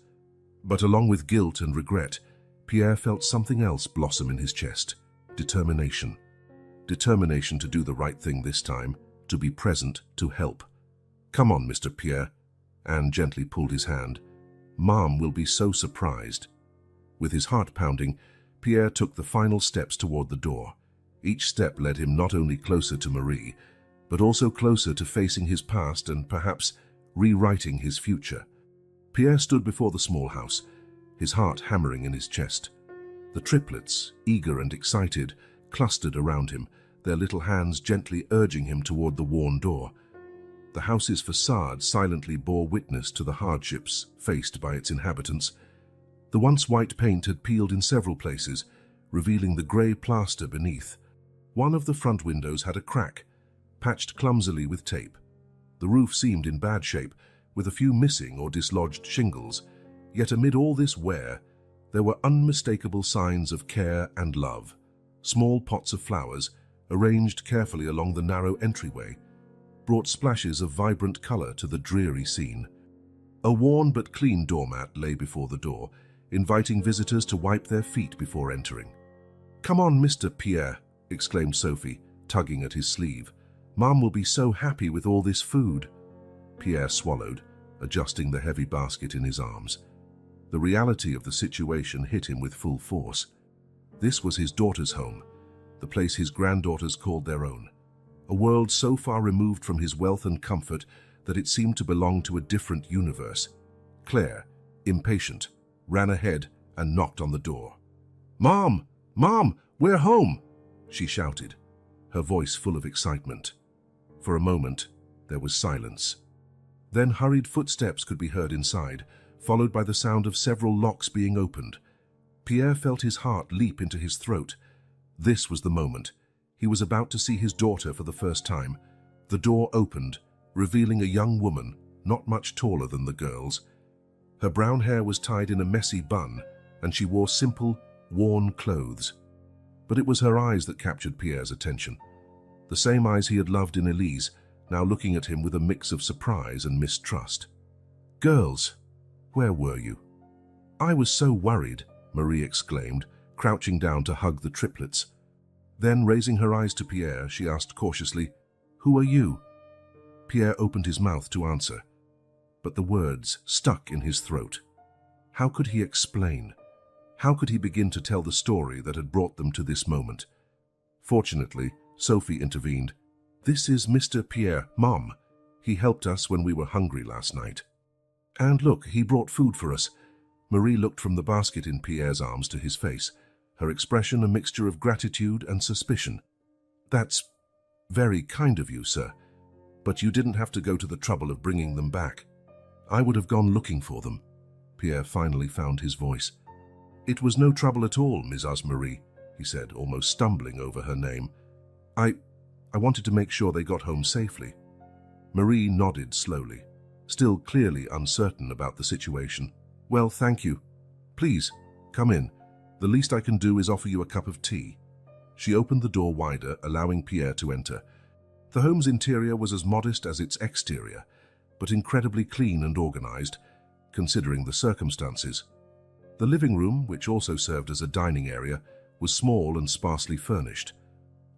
But along with guilt and regret, Pierre felt something else blossom in his chest: determination. Determination to do the right thing this time, to be present, to help. "Come on, Mr. Pierre," Anne gently pulled his hand. "Mom will be so surprised." With his heart pounding, Pierre took the final steps toward the door. Each step led him not only closer to Marie, but also closer to facing his past and perhaps rewriting his future. Pierre stood before the small house, his heart hammering in his chest. The triplets, eager and excited, clustered around him, their little hands gently urging him toward the worn door. The house's facade silently bore witness to the hardships faced by its inhabitants. The once white paint had peeled in several places, revealing the grey plaster beneath. One of the front windows had a crack, patched clumsily with tape. The roof seemed in bad shape, with a few missing or dislodged shingles. Yet amid all this wear, there were unmistakable signs of care and love. Small pots of flowers, arranged carefully along the narrow entryway, brought splashes of vibrant color to the dreary scene. A worn but clean doormat lay before the door, inviting visitors to wipe their feet before entering. "Come on, Mr. Pierre," exclaimed Sophie, tugging at his sleeve. "Mom will be so happy with all this food." Pierre swallowed, adjusting the heavy basket in his arms. The reality of the situation hit him with full force. This was his daughter's home, the place his granddaughters called their own. A world so far removed from his wealth and comfort that it seemed to belong to a different universe. Claire, impatient, ran ahead and knocked on the door. "Mom! Mom! We're home!" she shouted, her voice full of excitement. For a moment, there was silence. Then hurried footsteps could be heard inside, followed by the sound of several locks being opened. Pierre felt his heart leap into his throat. This was the moment. He was about to see his daughter for the first time. The door opened, revealing a young woman, not much taller than the girls. Her brown hair was tied in a messy bun, and she wore simple, worn clothes. But it was her eyes that captured Pierre's attention. The same eyes he had loved in Elise, now looking at him with a mix of surprise and mistrust. "Girls, where were you?" "I was so worried," Marie exclaimed, crouching down to hug the triplets. Then, raising her eyes to Pierre, she asked cautiously, "Who are you?" Pierre opened his mouth to answer, but the words stuck in his throat. How could he explain? How could he begin to tell the story that had brought them to this moment? Fortunately, Sophie intervened. "This is Mr. Pierre, Mom. He helped us when we were hungry last night. And look, he brought food for us." Marie looked from the basket in Pierre's arms to his face, her expression a mixture of gratitude and suspicion. "That's very kind of you, sir. But you didn't have to go to the trouble of bringing them back. I would have gone looking for them." Pierre finally found his voice. "It was no trouble at all, Mrs. Marie," he said, almost stumbling over her name. I wanted to make sure they got home safely." Marie nodded slowly, still clearly uncertain about the situation. "Well, thank you. Please, come in. The least I can do is offer you a cup of tea." She opened the door wider, allowing Pierre to enter. The home's interior was as modest as its exterior, but incredibly clean and organized, considering the circumstances. The living room, which also served as a dining area, was small and sparsely furnished.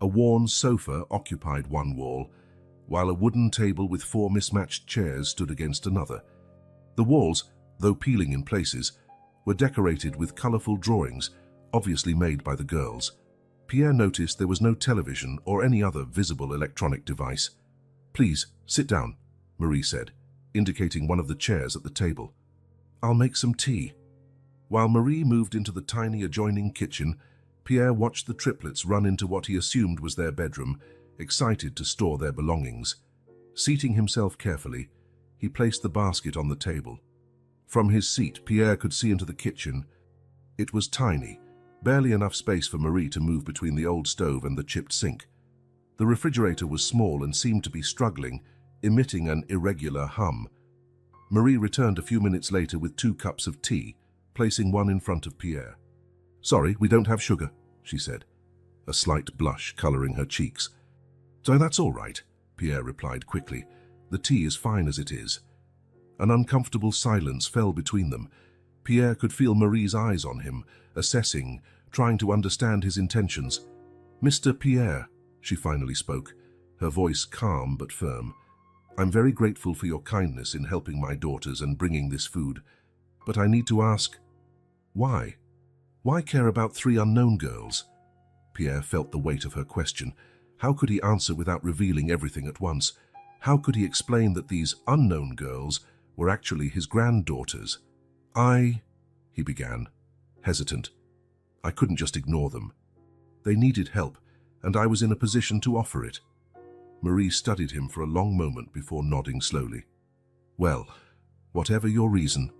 A worn sofa occupied one wall, while a wooden table with 4 mismatched chairs stood against another. The walls, though peeling in places, were decorated with colorful drawings, obviously made by the girls. Pierre noticed there was no television or any other visible electronic device. "Please, sit down," Marie said, indicating one of the chairs at the table. "I'll make some tea." While Marie moved into the tiny adjoining kitchen, Pierre watched the triplets run into what he assumed was their bedroom, excited to store their belongings. Seating himself carefully, he placed the basket on the table. From his seat, Pierre could see into the kitchen. It was tiny, barely enough space for Marie to move between the old stove and the chipped sink. The refrigerator was small and seemed to be struggling, emitting an irregular hum. Marie returned a few minutes later with 2 cups of tea, placing one in front of Pierre. "Sorry, we don't have sugar," she said, a slight blush coloring her cheeks. "So that's all right," Pierre replied quickly. "The tea is fine as it is." An uncomfortable silence fell between them. Pierre could feel Marie's eyes on him, assessing, trying to understand his intentions. "Mr. Pierre," she finally spoke, her voice calm but firm. "I'm very grateful for your kindness in helping my daughters and bringing this food. But I need to ask, why? Why care about 3 unknown girls?" Pierre felt the weight of her question. How could he answer without revealing everything at once? How could he explain that these unknown girls were actually his granddaughters? He began, hesitant. "I couldn't just ignore them. They needed help, and I was in a position to offer it." Marie studied him for a long moment before nodding slowly. "Well, whatever your reason,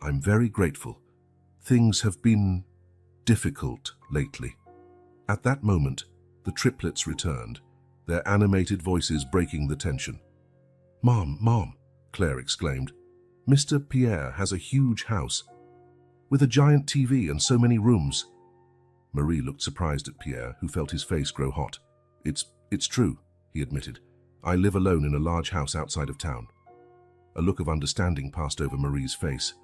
I'm very grateful. Things have been difficult lately." At that moment, the triplets returned, their animated voices breaking the tension. Mom, Claire exclaimed. "Mr. Pierre has a huge house, with a giant TV and so many rooms." Marie looked surprised at Pierre, who felt his face grow hot. It's true," he admitted. "I live alone in a large house outside of town." A look of understanding passed over Marie's face.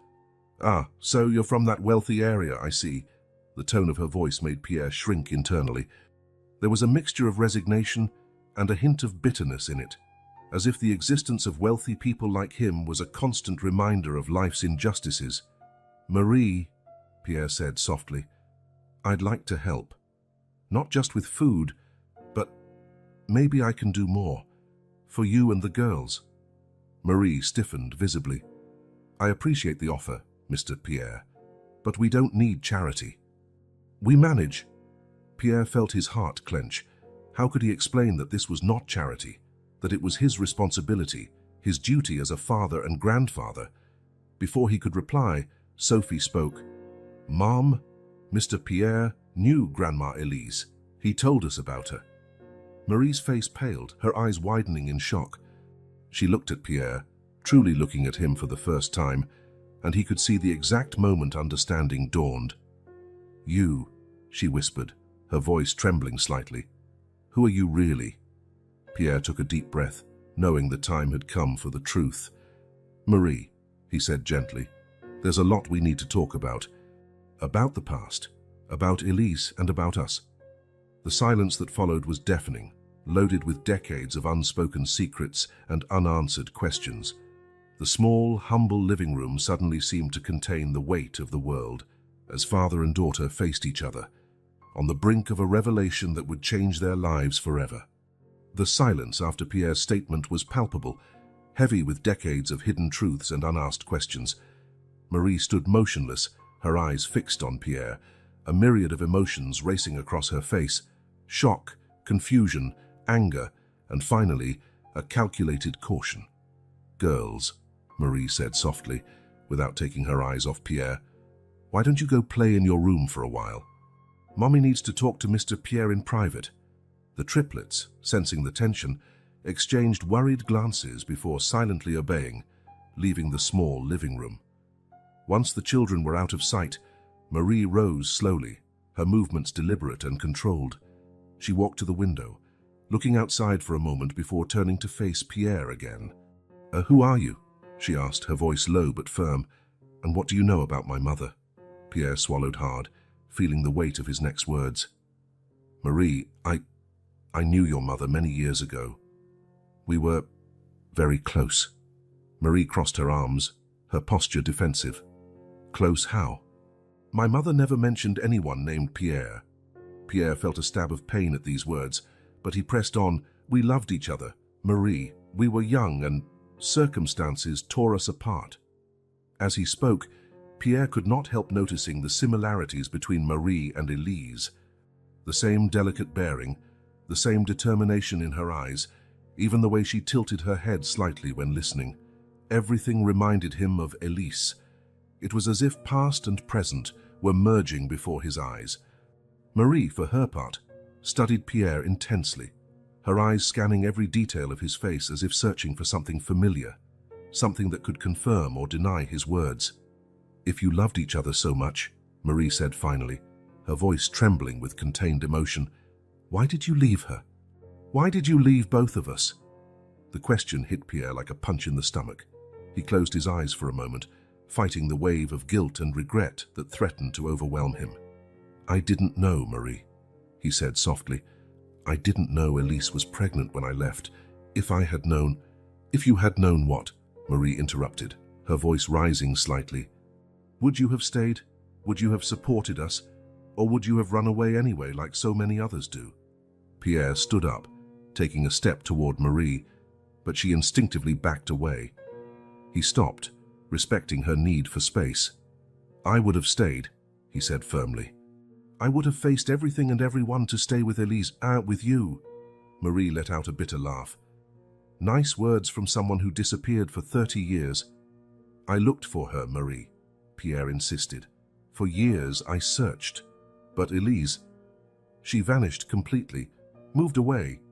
"Ah, so you're from that wealthy area, I see." The tone of her voice made Pierre shrink internally. There was a mixture of resignation and a hint of bitterness in it, as if the existence of wealthy people like him was a constant reminder of life's injustices. "Marie," Pierre said softly, "I'd like to help. Not just with food, but maybe I can do more. For you and the girls." Marie stiffened visibly. "I appreciate the offer, Mr. Pierre, but we don't need charity. We manage." Pierre felt his heart clench. How could he explain that this was not charity, that it was his responsibility, his duty as a father and grandfather? Before he could reply, Sophie spoke. "Mom, Mr. Pierre knew Grandma Elise. He told us about her." Marie's face paled, her eyes widening in shock. She looked at Pierre, truly looking at him for the first time, and he could see the exact moment understanding dawned. "You," she whispered, her voice trembling slightly. "Who are you really?" Pierre took a deep breath, knowing the time had come for the truth. "Marie," he said gently, "there's a lot we need to talk about. About the past, about Elise, and about us." The silence that followed was deafening, loaded with decades of unspoken secrets and unanswered questions. The small, humble living room suddenly seemed to contain the weight of the world, as father and daughter faced each other, on the brink of a revelation that would change their lives forever. The silence after Pierre's statement was palpable, heavy with decades of hidden truths and unasked questions. Marie stood motionless, her eyes fixed on Pierre, a myriad of emotions racing across her face: shock, confusion, anger, and finally, a calculated caution. "Girls," Marie said softly, without taking her eyes off Pierre, "why don't you go play in your room for a while? Mommy needs to talk to Mr. Pierre in private." The triplets, sensing the tension, exchanged worried glances before silently obeying, leaving the small living room. Once the children were out of sight, Marie rose slowly, her movements deliberate and controlled. She walked to the window, looking outside for a moment before turning to face Pierre again. Who are you?" she asked, her voice low but firm. "And what do you know about my mother?" Pierre swallowed hard, feeling the weight of his next words. "Marie, I knew your mother many years ago. We were very close." Marie crossed her arms, her posture defensive. "Close how?" "My mother never mentioned anyone named Pierre." Pierre felt a stab of pain at these words, but he pressed on. "We loved each other, Marie. We were young and circumstances tore us apart." As he spoke, Pierre could not help noticing the similarities between Marie and Elise. The same delicate bearing, the same determination in her eyes, even the way she tilted her head slightly when listening. Everything reminded him of Elise. It was as if past and present were merging before his eyes. Marie, for her part, studied Pierre intensely, her eyes scanning every detail of his face as if searching for something familiar, something that could confirm or deny his words. "If you loved each other so much," Marie said finally, her voice trembling with contained emotion, "why did you leave her? Why did you leave both of us?" The question hit Pierre like a punch in the stomach. He closed his eyes for a moment, fighting the wave of guilt and regret that threatened to overwhelm him. "I didn't know, Marie," he said softly. "I didn't know Elise was pregnant when I left. If I had known—" "If you had known what?" Marie interrupted, her voice rising slightly. "Would you have stayed? Would you have supported us? Or would you have run away anyway like so many others do?" Pierre stood up, taking a step toward Marie, but she instinctively backed away. He stopped, respecting her need for space. "I would have stayed," he said firmly. "I would have faced everything and everyone to stay with Elise, with you." Marie let out a bitter laugh. "Nice words from someone who disappeared for 30 years. "I looked for her, Marie," Pierre insisted. "For years I searched. But Elise, she vanished completely, moved away,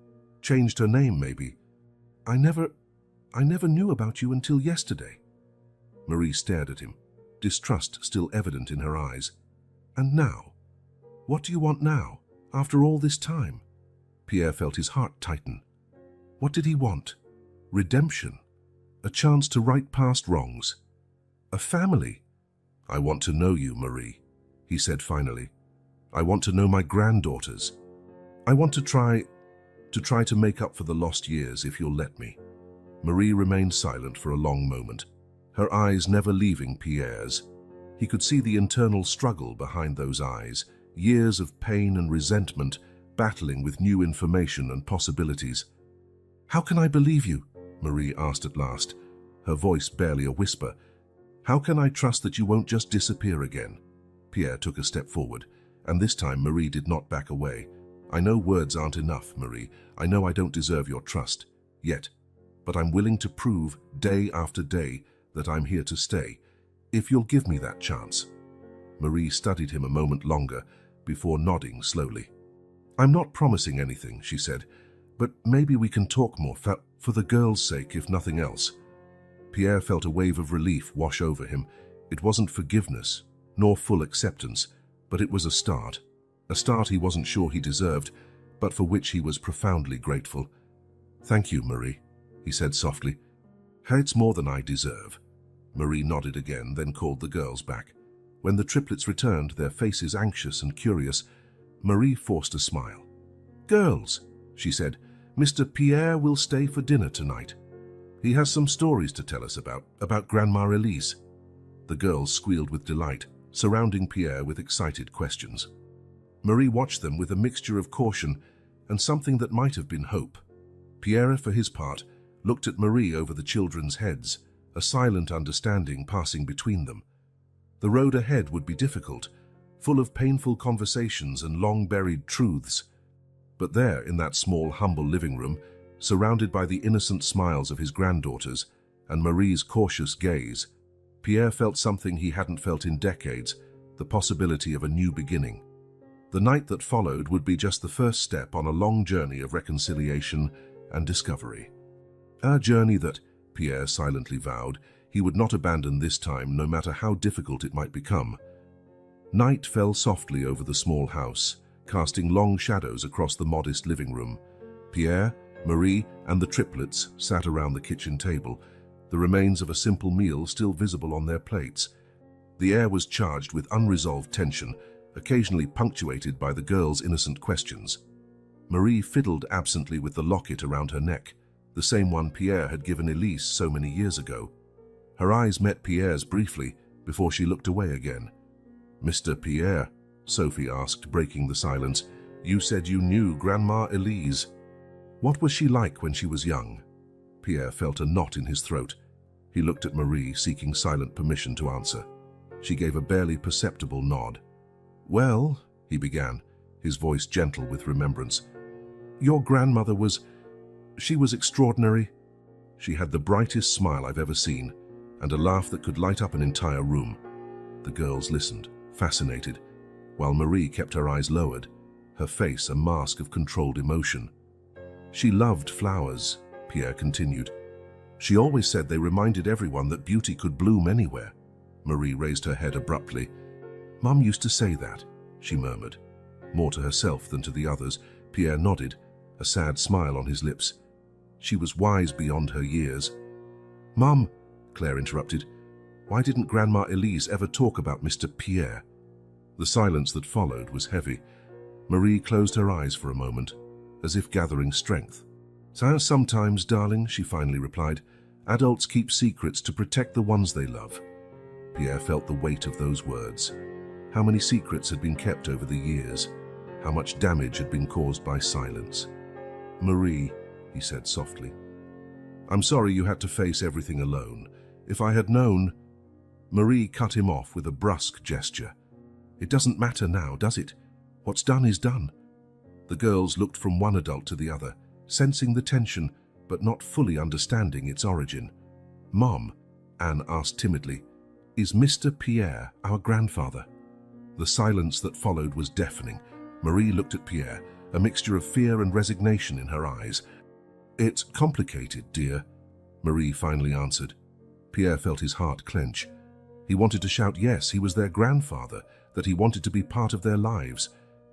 changed her name maybe. I never knew about you until yesterday." Marie stared at him, distrust still evident in her eyes. "And now? What do you want now, after all this time?" Pierre felt his heart tighten. What did he want? Redemption? A chance to right past wrongs? A family? "I want to know you, Marie," he said finally. "I want to know my granddaughters. I want to try to make up for the lost years if you'll let me." Marie remained silent for a long moment, her eyes never leaving Pierre's. He could see the internal struggle behind those eyes, years of pain and resentment battling with new information and possibilities. "How can I believe you?" Marie asked at last, her voice barely a whisper. "How can I trust that you won't just disappear again?" Pierre took a step forward, and this time Marie did not back away. "I know words aren't enough, Marie. I know I don't deserve your trust, yet. But I'm willing to prove, day after day, that I'm here to stay, if you'll give me that chance." Marie studied him a moment longer, before nodding slowly. "I'm not promising anything," she said, "but maybe we can talk more, for the girl's sake, if nothing else." Pierre felt a wave of relief wash over him. It wasn't forgiveness, nor full acceptance, but it was a start he wasn't sure he deserved, but for which he was profoundly grateful. "Thank you, Marie," he said softly. "It's more than I deserve." Marie nodded again, then called the girls back. When the triplets returned, their faces anxious and curious, Marie forced a smile. "Girls," she said, "Mr. Pierre will stay for dinner tonight. He has some stories to tell us about Grandma Elise." The girls squealed with delight, surrounding Pierre with excited questions. Marie watched them with a mixture of caution and something that might have been hope. Pierre, for his part, looked at Marie over the children's heads, a silent understanding passing between them. The road ahead would be difficult, full of painful conversations and long-buried truths. But there, in that small, humble living room, surrounded by the innocent smiles of his granddaughters and Marie's cautious gaze, Pierre felt something he hadn't felt in decades, the possibility of a new beginning. The night that followed would be just the first step on a long journey of reconciliation and discovery. A journey that, Pierre silently vowed, he would not abandon this time, no matter how difficult it might become. Night fell softly over the small house, casting long shadows across the modest living room. Pierre, Marie, and the triplets sat around the kitchen table, the remains of a simple meal still visible on their plates. The air was charged with unresolved tension, occasionally punctuated by the girls' innocent questions. Marie fiddled absently with the locket around her neck, the same one Pierre had given Elise so many years ago. Her eyes met Pierre's briefly before she looked away again. "Mr. Pierre," Sophie asked, breaking the silence, "you said you knew Grandma Elise. What was she like when she was young?" Pierre felt a knot in his throat. He looked at Marie, seeking silent permission to answer. She gave a barely perceptible nod. "Well," he began, his voice gentle with remembrance, "your grandmother she was extraordinary. She had the brightest smile I've ever seen, and a laugh that could light up an entire room." The girls listened, fascinated, while Marie kept her eyes lowered, her face a mask of controlled emotion. "She loved flowers," Pierre continued. "She always said they reminded everyone that beauty could bloom anywhere." Marie raised her head abruptly. "Mum used to say that," she murmured. More to herself than to the others, Pierre nodded, a sad smile on his lips. She was wise beyond her years. "Mum," Claire interrupted, "why didn't Grandma Elise ever talk about Mr. Pierre?" The silence that followed was heavy. Marie closed her eyes for a moment, as if gathering strength. "Sometimes, darling," she finally replied, "adults keep secrets to protect the ones they love." Pierre felt the weight of those words. How many secrets had been kept over the years? How much damage had been caused by silence? "Marie," he said softly, "I'm sorry you had to face everything alone. If I had known—" Marie cut him off with a brusque gesture. "It doesn't matter now, does it? What's done is done." The girls looked from one adult to the other, sensing the tension, but not fully understanding its origin. "Mom," Anne asked timidly, "is Mr. Pierre our grandfather?" The silence that followed was deafening. Marie looked at Pierre, a mixture of fear and resignation in her eyes. "It's complicated, dear," Marie finally answered. Pierre felt his heart clench. He wanted to shout yes, he was their grandfather, that he wanted to be part of their lives,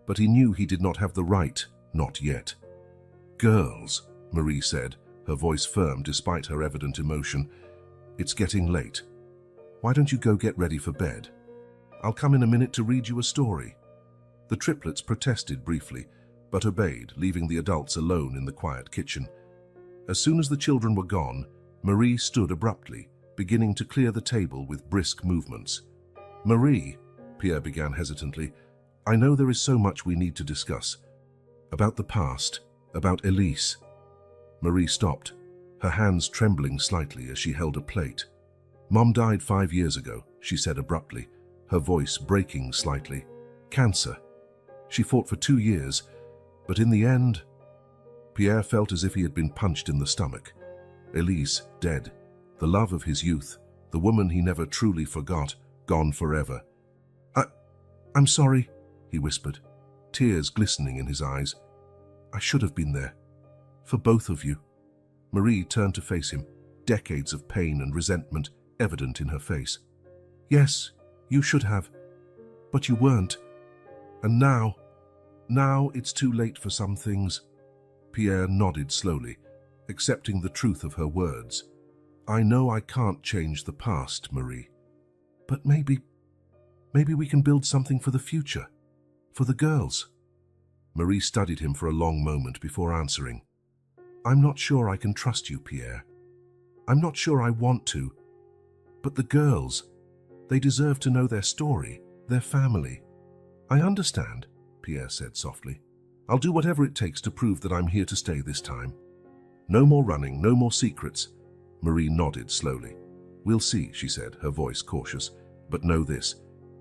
but he knew he did not have the right, not yet. "Girls," Marie said, her voice firm despite her evident emotion, "it's getting late. Why don't you go get ready for bed? I'll come in a minute to read you a story." The triplets protested briefly, but obeyed, leaving the adults alone in the quiet kitchen. As soon as the children were gone, Marie stood abruptly, beginning to clear the table with brisk movements. "Marie," Pierre began hesitantly, "I know there is so much we need to discuss. About the past, about Elise." Marie stopped, her hands trembling slightly as she held a plate. "Mom died 5 years ago," she said abruptly, her voice breaking slightly. "Cancer. She fought for 2 years, but in the end—" Pierre felt as if he had been punched in the stomach. Elise, dead. The love of his youth, the woman he never truly forgot, gone forever. I'm sorry," he whispered, tears glistening in his eyes. "I should have been there. For both of you." Marie turned to face him, decades of pain and resentment evident in her face. "Yes, you should have. But you weren't. And now it's too late for some things." Pierre nodded slowly, accepting the truth of her words. "I know I can't change the past, Marie. But maybe we can build something for the future, for the girls." Marie studied him for a long moment before answering. "I'm not sure I can trust you, Pierre. I'm not sure I want to. But the girls, they deserve to know their story, their family." "I understand," Pierre said softly. "I'll do whatever it takes to prove that I'm here to stay this time. No more running, no more secrets." Marie nodded slowly. "We'll see," she said, her voice cautious. "But know this,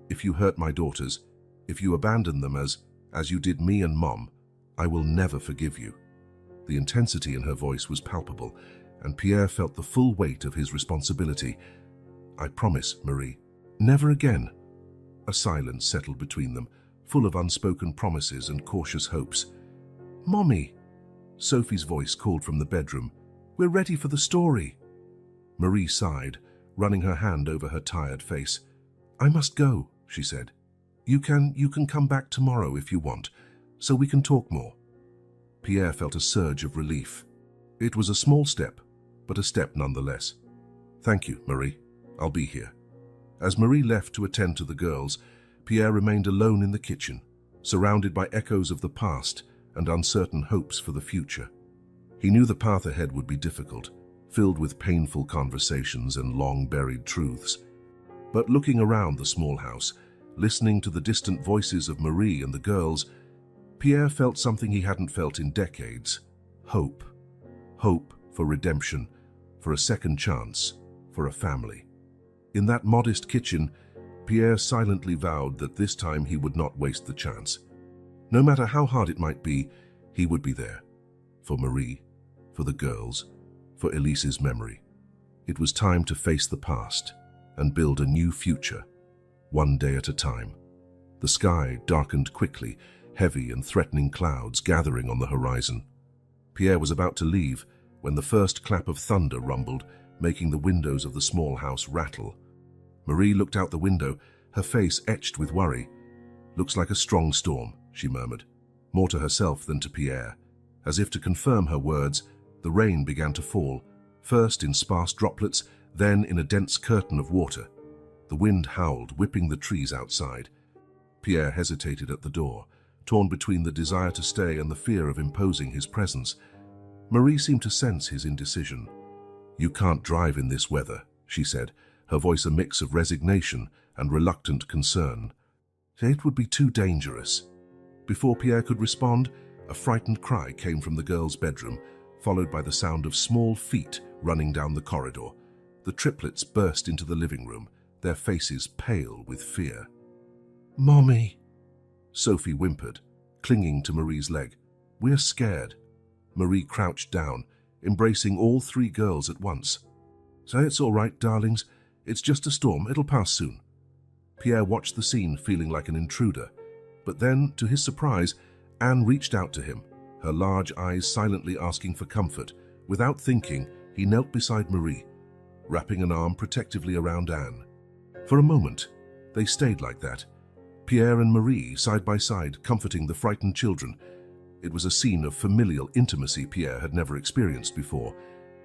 if you hurt my daughters, if you abandon them as you did me and Mom, I will never forgive you." The intensity in her voice was palpable, and Pierre felt the full weight of his responsibility. "I promise, Marie. Never again." A silence settled between them, full of unspoken promises and cautious hopes. "Mommy," Sophie's voice called from the bedroom, "we're ready for the story." Marie sighed, running her hand over her tired face. "I must go," she said. You can come back tomorrow if you want. so we can talk more." Pierre felt a surge of relief. It was a small step, but a step nonetheless. "Thank you, Marie. I'll be here." As Marie left to attend to the girls, Pierre remained alone in the kitchen, surrounded by echoes of the past and uncertain hopes for the future. He knew the path ahead would be difficult, filled with painful conversations and long-buried truths. But looking around the small house, listening to the distant voices of Marie and the girls, Pierre felt something he hadn't felt in decades: hope. Hope for redemption, for a second chance, for a family. In that modest kitchen, Pierre silently vowed that this time he would not waste the chance. No matter how hard it might be, he would be there. For Marie, for the girls, for Elise's memory. It was time to face the past and build a new future, one day at a time. The sky darkened quickly, heavy and threatening clouds gathering on the horizon. Pierre was about to leave when the first clap of thunder rumbled, making the windows of the small house rattle. Marie looked out the window, her face etched with worry. "Looks like a strong storm," she murmured, more to herself than to Pierre. As if to confirm her words, the rain began to fall, first in sparse droplets, then in a dense curtain of water. The wind howled, whipping the trees outside. Pierre hesitated at the door, torn between the desire to stay and the fear of imposing his presence. Marie seemed to sense his indecision. "You can't drive in this weather," she said, her voice a mix of resignation and reluctant concern. "It would be too dangerous." Before Pierre could respond, a frightened cry came from the girls' bedroom, followed by the sound of small feet running down the corridor. The triplets burst into the living room, their faces pale with fear. "Mommy," Sophie whimpered, clinging to Marie's leg. "We're scared." Marie crouched down, embracing all three girls at once. "Say it's all right, darlings. It's just a storm. It'll pass soon." Pierre watched the scene, feeling like an intruder. But then, to his surprise, Anne reached out to him, her large eyes silently asking for comfort. Without thinking, he knelt beside Marie, wrapping an arm protectively around Anne. For a moment, they stayed like that, Pierre and Marie side by side, comforting the frightened children. It was a scene of familial intimacy Pierre had never experienced before,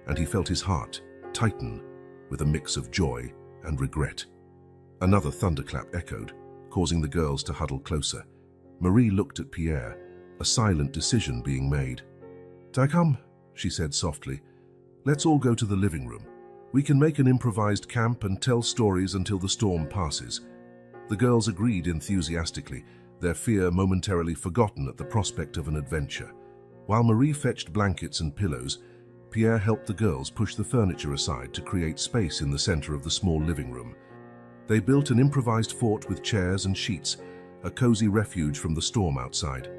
and he felt his heart tighten with a mix of joy and regret. Another thunderclap echoed, causing the girls to huddle closer. Marie looked at Pierre, a silent decision being made. "Come," she said softly. "Let's all go to the living room. We can make an improvised camp and tell stories until the storm passes." The girls agreed enthusiastically, their fear momentarily forgotten at the prospect of an adventure. While Marie fetched blankets and pillows, Pierre helped the girls push the furniture aside to create space in the center of the small living room. They built an improvised fort with chairs and sheets, a cozy refuge from the storm outside.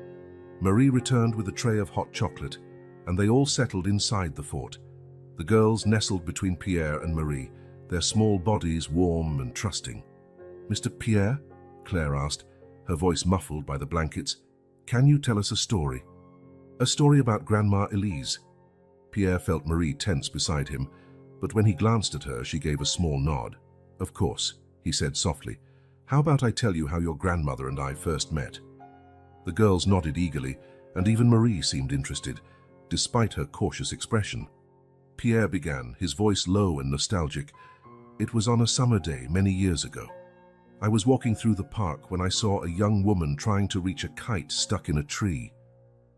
Marie returned with a tray of hot chocolate, and they all settled inside the fort. The girls nestled between Pierre and Marie, their small bodies warm and trusting. "Mr. Pierre," Claire asked, her voice muffled by the blankets, "can you tell us a story?" "A story about Grandma Elise." Pierre felt Marie tense beside him, but when he glanced at her, she gave a small nod. "Of course," he said softly. "How about I tell you how your grandmother and I first met?" The girls nodded eagerly, and even Marie seemed interested, despite her cautious expression. Pierre began, his voice low and nostalgic. "It was on a summer day many years ago. I was walking through the park when I saw a young woman trying to reach a kite stuck in a tree."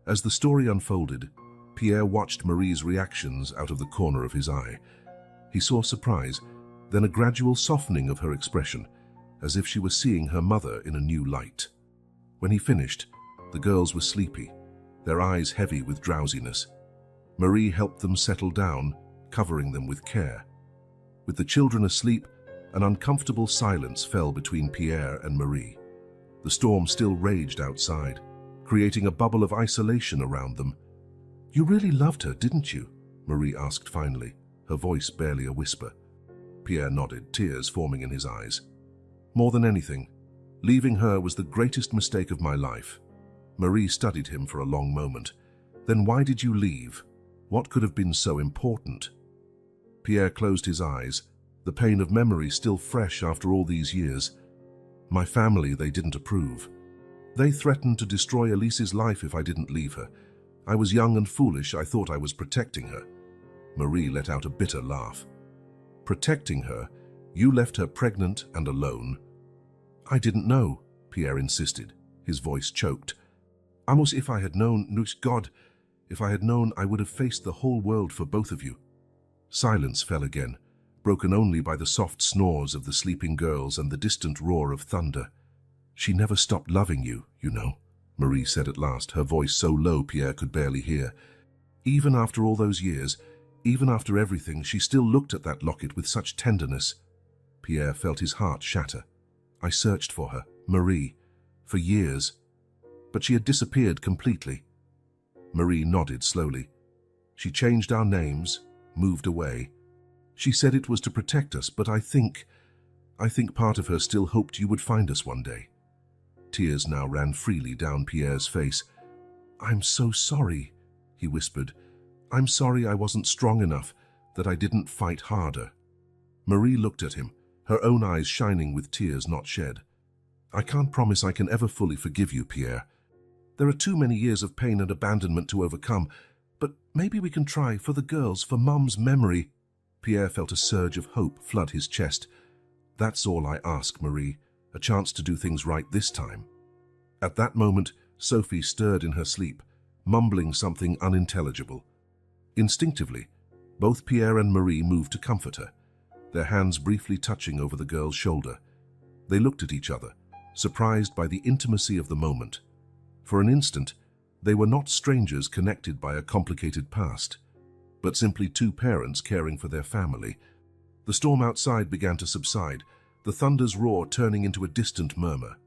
As the story unfolded, Pierre watched Marie's reactions out of the corner of his eye. He saw surprise, then a gradual softening of her expression, as if she was seeing her mother in a new light. When he finished, the girls were sleepy, their eyes heavy with drowsiness. Marie helped them settle down, covering them with care. With the children asleep, an uncomfortable silence fell between Pierre and Marie. The storm still raged outside, creating a bubble of isolation around them. "You really loved her, didn't you?" Marie asked finally, her voice barely a whisper. Pierre nodded, tears forming in his eyes. "More than anything, leaving her was the greatest mistake of my life." Marie studied him for a long moment. "Then why did you leave? What could have been so important?" Pierre closed his eyes, the pain of memory still fresh after all these years. "My family, they didn't approve. They threatened to destroy Elise's life if I didn't leave her. I was young and foolish. I thought I was protecting her. Marie let out a bitter laugh. Protecting her? You left her pregnant and alone. I didn't know, Pierre insisted. His voice choked. Almost if I had known, God, if I had known, I would have faced the whole world for both of you. Silence fell again, broken only by the soft snores of the sleeping girls and the distant roar of thunder. She never stopped loving you, you know, Marie said at last, her voice so low Pierre could barely hear. Even after all those years, even after everything, she still looked at that locket with such tenderness. Pierre felt his heart shatter. I searched for her, Marie, for years, but she had disappeared completely. Marie nodded slowly. She changed our names, moved away. She said it was to protect us, but I think part of her still hoped you would find us one day. Tears now ran freely down Pierre's face. I'm so sorry, he whispered. I'm sorry I wasn't strong enough, that I didn't fight harder. Marie looked at him, her own eyes shining with tears not shed. I can't promise I can ever fully forgive you, Pierre. There are too many years of pain and abandonment to overcome, but maybe we can try, for the girls, for Mum's memory. Pierre felt a surge of hope flood his chest. That's all I ask, Marie, a chance to do things right this time. At that moment, Sophie stirred in her sleep, mumbling something unintelligible. Instinctively, both Pierre and Marie moved to comfort her, their hands briefly touching over the girl's shoulder. They looked at each other, surprised by the intimacy of the moment. For an instant, they were not strangers connected by a complicated past, but simply two parents caring for their family. The storm outside began to subside, the thunder's roar turning into a distant murmur.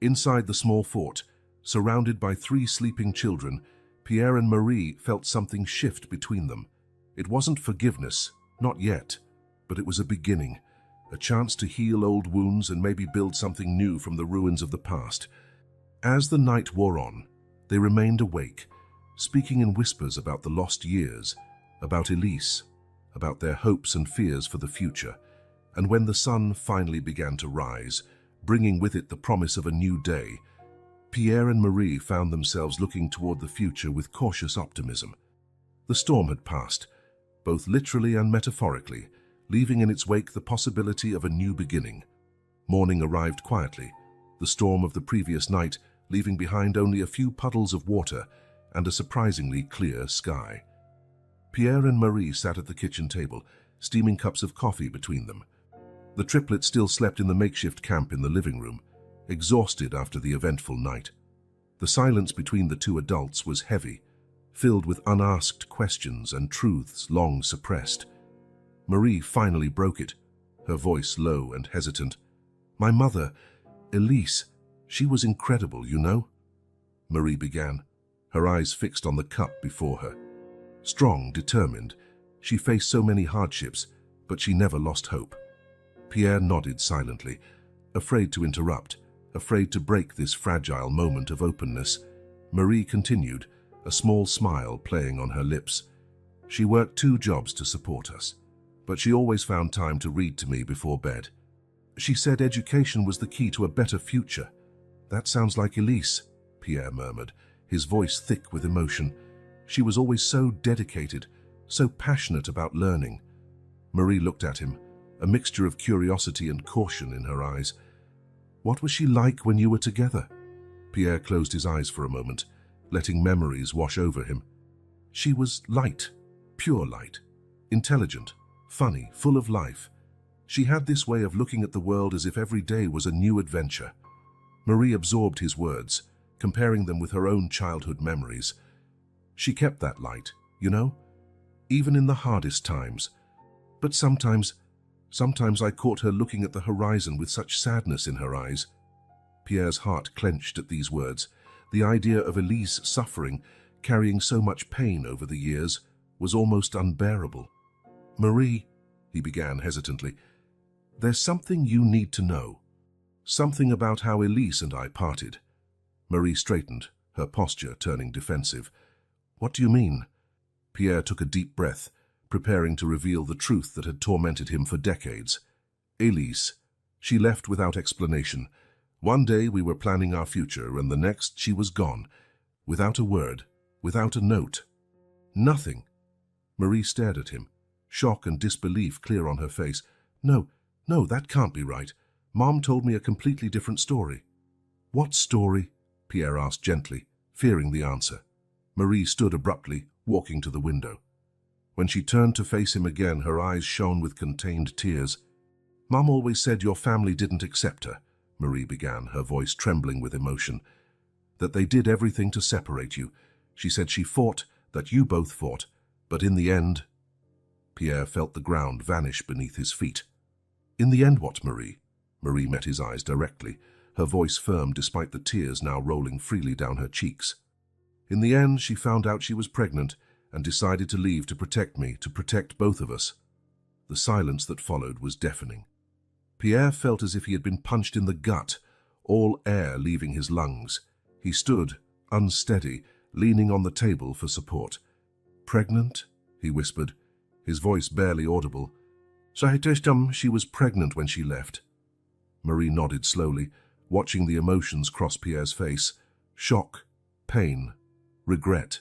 Inside the small fort, surrounded by 3 sleeping children, Pierre and Marie felt something shift between them. It wasn't forgiveness, not yet, but it was a beginning, a chance to heal old wounds and maybe build something new from the ruins of the past. As the night wore on, they remained awake, speaking in whispers about the lost years, about Elise, about their hopes and fears for the future. And when the sun finally began to rise, bringing with it the promise of a new day, Pierre and Marie found themselves looking toward the future with cautious optimism. The storm had passed, both literally and metaphorically, leaving in its wake the possibility of a new beginning. Morning arrived quietly, the storm of the previous night leaving behind only a few puddles of water and a surprisingly clear sky. Pierre and Marie sat at the kitchen table, steaming cups of coffee between them. The triplets still slept in the makeshift camp in the living room, exhausted after the eventful night. The silence between the two adults was heavy, filled with unasked questions and truths long suppressed. Marie finally broke it, her voice low and hesitant. My mother, Elise, she was incredible, you know? Marie began, her eyes fixed on the cup before her. Strong, determined, she faced so many hardships, but she never lost hope. Pierre nodded silently, afraid to interrupt, afraid to break this fragile moment of openness. Marie continued, a small smile playing on her lips. She worked 2 jobs to support us, but she always found time to read to me before bed. She said education was the key to a better future. That sounds like Elise, Pierre murmured, his voice thick with emotion. She was always so dedicated, so passionate about learning. Marie looked at him, a mixture of curiosity and caution in her eyes. What was she like when you were together? Pierre closed his eyes for a moment, letting memories wash over him. She was light, pure light, intelligent, funny, full of life. She had this way of looking at the world as if every day was a new adventure. Marie absorbed his words, comparing them with her own childhood memories. She kept that light, you know, even in the hardest times. But sometimes I caught her looking at the horizon with such sadness in her eyes. Pierre's heart clenched at these words. The idea of Elise suffering, carrying so much pain over the years, was almost unbearable. Marie, he began hesitantly, there's something you need to know. Something about how Elise and I parted. Marie straightened, her posture turning defensive. What do you mean? Pierre took a deep breath, preparing to reveal the truth that had tormented him for decades. Elise, she left without explanation, One day we were planning our future, and the next she was gone, without a word, without a note. Nothing. Marie stared at him, shock and disbelief clear on her face. No, that can't be right. Mom told me a completely different story. What story? Pierre asked gently, fearing the answer. Marie stood abruptly, walking to the window. When she turned to face him again, her eyes shone with contained tears. Mom always said your family didn't accept her, Marie began, her voice trembling with emotion. That they did everything to separate you. She said she fought, that you both fought, but in the end... Pierre felt the ground vanish beneath his feet. In the end what, Marie? Marie met his eyes directly, her voice firm despite the tears now rolling freely down her cheeks. In the end, she found out she was pregnant and decided to leave to protect me, to protect both of us. The silence that followed was deafening. Pierre felt as if he had been punched in the gut, all air leaving his lungs. He stood, unsteady, leaning on the table for support. Pregnant? He whispered, his voice barely audible. She was pregnant when she left. Marie nodded slowly, watching the emotions cross Pierre's face. Shock, pain, regret.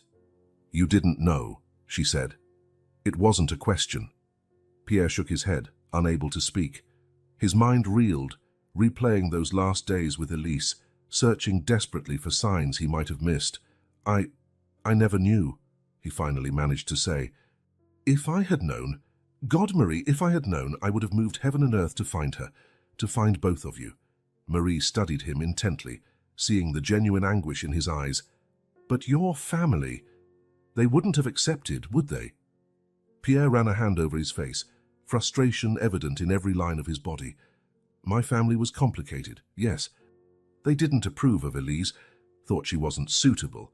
You didn't know, she said. It wasn't a question. Pierre shook his head, unable to speak. His mind reeled, replaying those last days with Elise, searching desperately for signs he might have missed. I never knew, he finally managed to say. If I had known, God, Marie, if I had known, I would have moved heaven and earth to find her, to find both of you. Marie studied him intently, seeing the genuine anguish in his eyes. But your family, they wouldn't have accepted, would they? Pierre ran a hand over his face, frustration evident in every line of his body. My family was complicated, yes. They didn't approve of Elise, thought she wasn't suitable.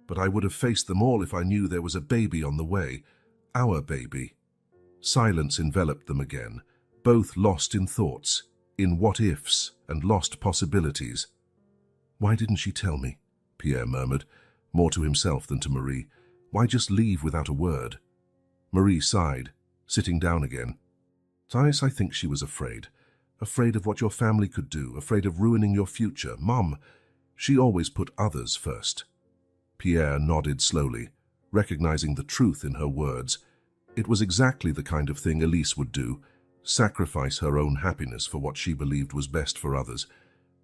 But I would have faced them all if I knew there was a baby on the way, our baby. Silence enveloped them again, both lost in thoughts, in what-ifs and lost possibilities. Why didn't she tell me? Pierre murmured, more to himself than to Marie. Why just leave without a word? Marie sighed, sitting down again. I think she was afraid. Afraid of what your family could do, afraid of ruining your future. Mom, she always put others first. Pierre nodded slowly, recognizing the truth in her words. It was exactly the kind of thing Elise would do, sacrifice her own happiness for what she believed was best for others.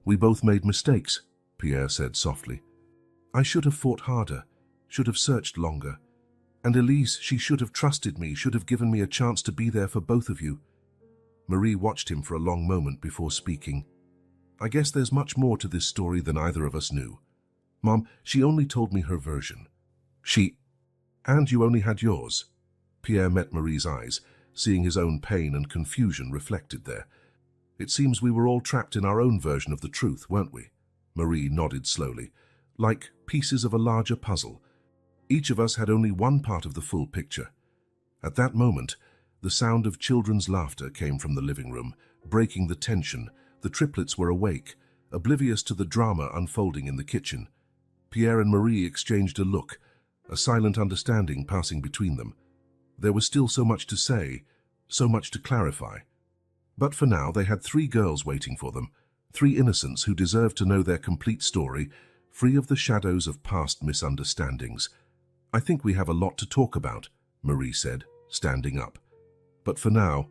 We both made mistakes, Pierre said softly. I should have fought harder, should have searched longer. And Elise, she should have trusted me, should have given me a chance to be there for both of you. Marie watched him for a long moment before speaking. I guess there's much more to this story than either of us knew. Mom, she only told me her version. And you only had yours. Pierre met Marie's eyes, seeing his own pain and confusion reflected there. It seems we were all trapped in our own version of the truth, weren't we? Marie nodded slowly, like pieces of a larger puzzle. Each of us had only one part of the full picture. At that moment, the sound of children's laughter came from the living room, breaking the tension. The triplets were awake, oblivious to the drama unfolding in the kitchen. Pierre and Marie exchanged a look, a silent understanding passing between them. There was still so much to say, so much to clarify. But for now, they had 3 girls waiting for them, 3 innocents who deserved to know their complete story, free of the shadows of past misunderstandings. I think we have a lot to talk about, Marie said, standing up. But for now,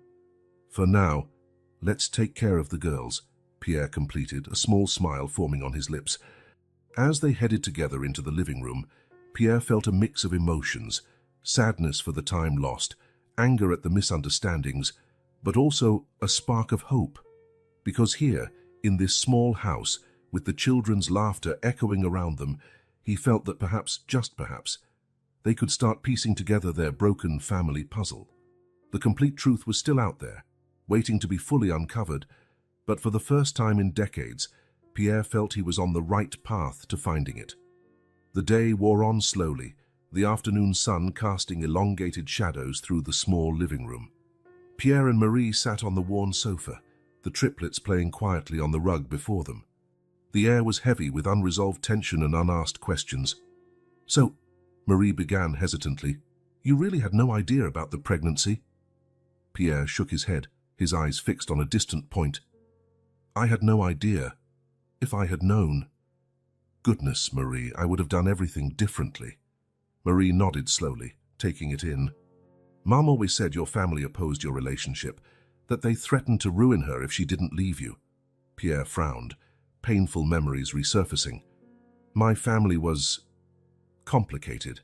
let's take care of the girls, Pierre completed, a small smile forming on his lips. As they headed together into the living room, Pierre felt a mix of emotions, sadness for the time lost, anger at the misunderstandings, but also a spark of hope. Because here, in this small house, with the children's laughter echoing around them, he felt that perhaps, just perhaps, they could start piecing together their broken family puzzle. The complete truth was still out there, waiting to be fully uncovered, but for the first time in decades, Pierre felt he was on the right path to finding it. The day wore on slowly, the afternoon sun casting elongated shadows through the small living room. Pierre and Marie sat on the worn sofa, the triplets playing quietly on the rug before them. The air was heavy with unresolved tension and unasked questions. So, Marie began hesitantly, you really had no idea about the pregnancy? Pierre shook his head, his eyes fixed on a distant point. I had no idea. If I had known. Goodness, Marie, I would have done everything differently. Marie nodded slowly, taking it in. Mom always said your family opposed your relationship, that they threatened to ruin her if she didn't leave you. Pierre frowned, painful memories resurfacing. My family was complicated.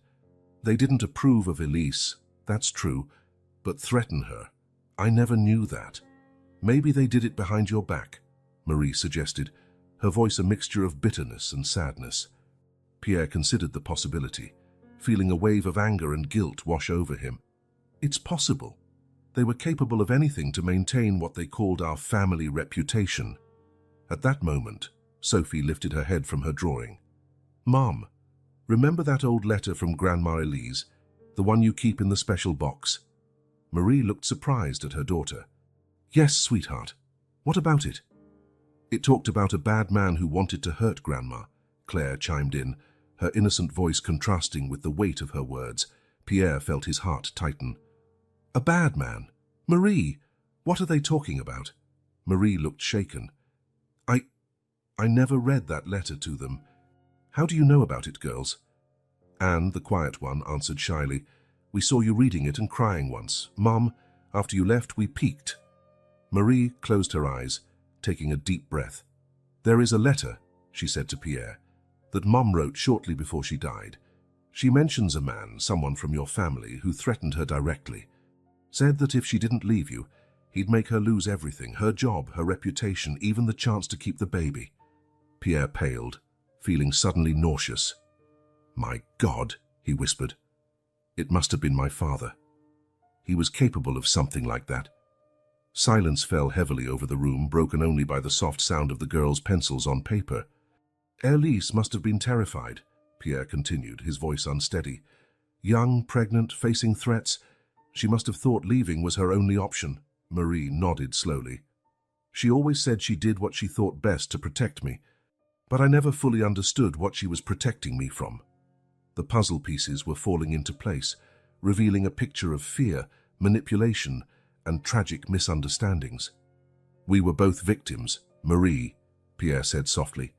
They didn't approve of Elise, that's true, but threaten her. I never knew that. Maybe they did it behind your back, Marie suggested, her voice a mixture of bitterness and sadness. Pierre considered the possibility, feeling a wave of anger and guilt wash over him. It's possible. They were capable of anything to maintain what they called our family reputation. At that moment, Sophie lifted her head from her drawing. Mom, remember that old letter from Grandma Elise, the one you keep in the special box? Marie looked surprised at her daughter. Yes, sweetheart. What about it? It talked about a bad man who wanted to hurt Grandma, Claire chimed in, her innocent voice contrasting with the weight of her words. Pierre felt his heart tighten. A bad man? Marie, what are they talking about? Marie looked shaken. I never read that letter to them. How do you know about it, girls? Anne, the quiet one, answered shyly. We saw you reading it and crying once. Mom, after you left, we peeked. Marie closed her eyes, taking a deep breath. There is a letter, she said to Pierre, that Mom wrote shortly before she died. She mentions a man, someone from your family, who threatened her directly. Said that if she didn't leave you, he'd make her lose everything, her job, her reputation, even the chance to keep the baby. Pierre paled, feeling suddenly nauseous. My God, he whispered. It must have been my father. He was capable of something like that. Silence fell heavily over the room, broken only by the soft sound of the girls' pencils on paper. Elise must have been terrified, Pierre continued, his voice unsteady. Young, pregnant, facing threats. She must have thought leaving was her only option. Marie nodded slowly. She always said she did what she thought best to protect me, but I never fully understood what she was protecting me from. The puzzle pieces were falling into place, revealing a picture of fear, manipulation, and tragic misunderstandings. We were both victims, Marie, Pierre said softly.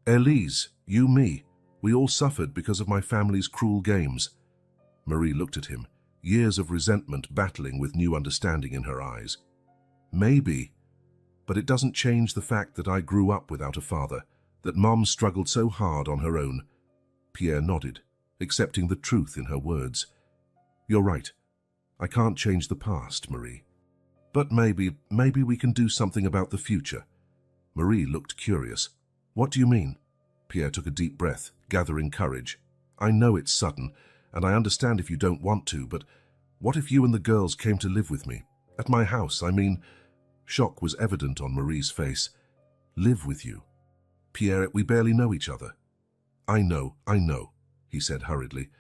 Elise, you, me, we all suffered because of my family's cruel games. Marie looked at him, years of resentment battling with new understanding in her eyes. Maybe, but it doesn't change the fact that I grew up without a father, that Mom struggled so hard on her own. Pierre nodded, accepting the truth in her words. You're right. I can't change the past, Marie. But maybe we can do something about the future. Marie looked curious. What do you mean? Pierre took a deep breath, gathering courage. I know it's sudden, and I understand if you don't want to, but what if you and the girls came to live with me? At my house, I mean. Shock was evident on Marie's face. Live with you? Pierre, we barely know each other. I know, he said hurriedly.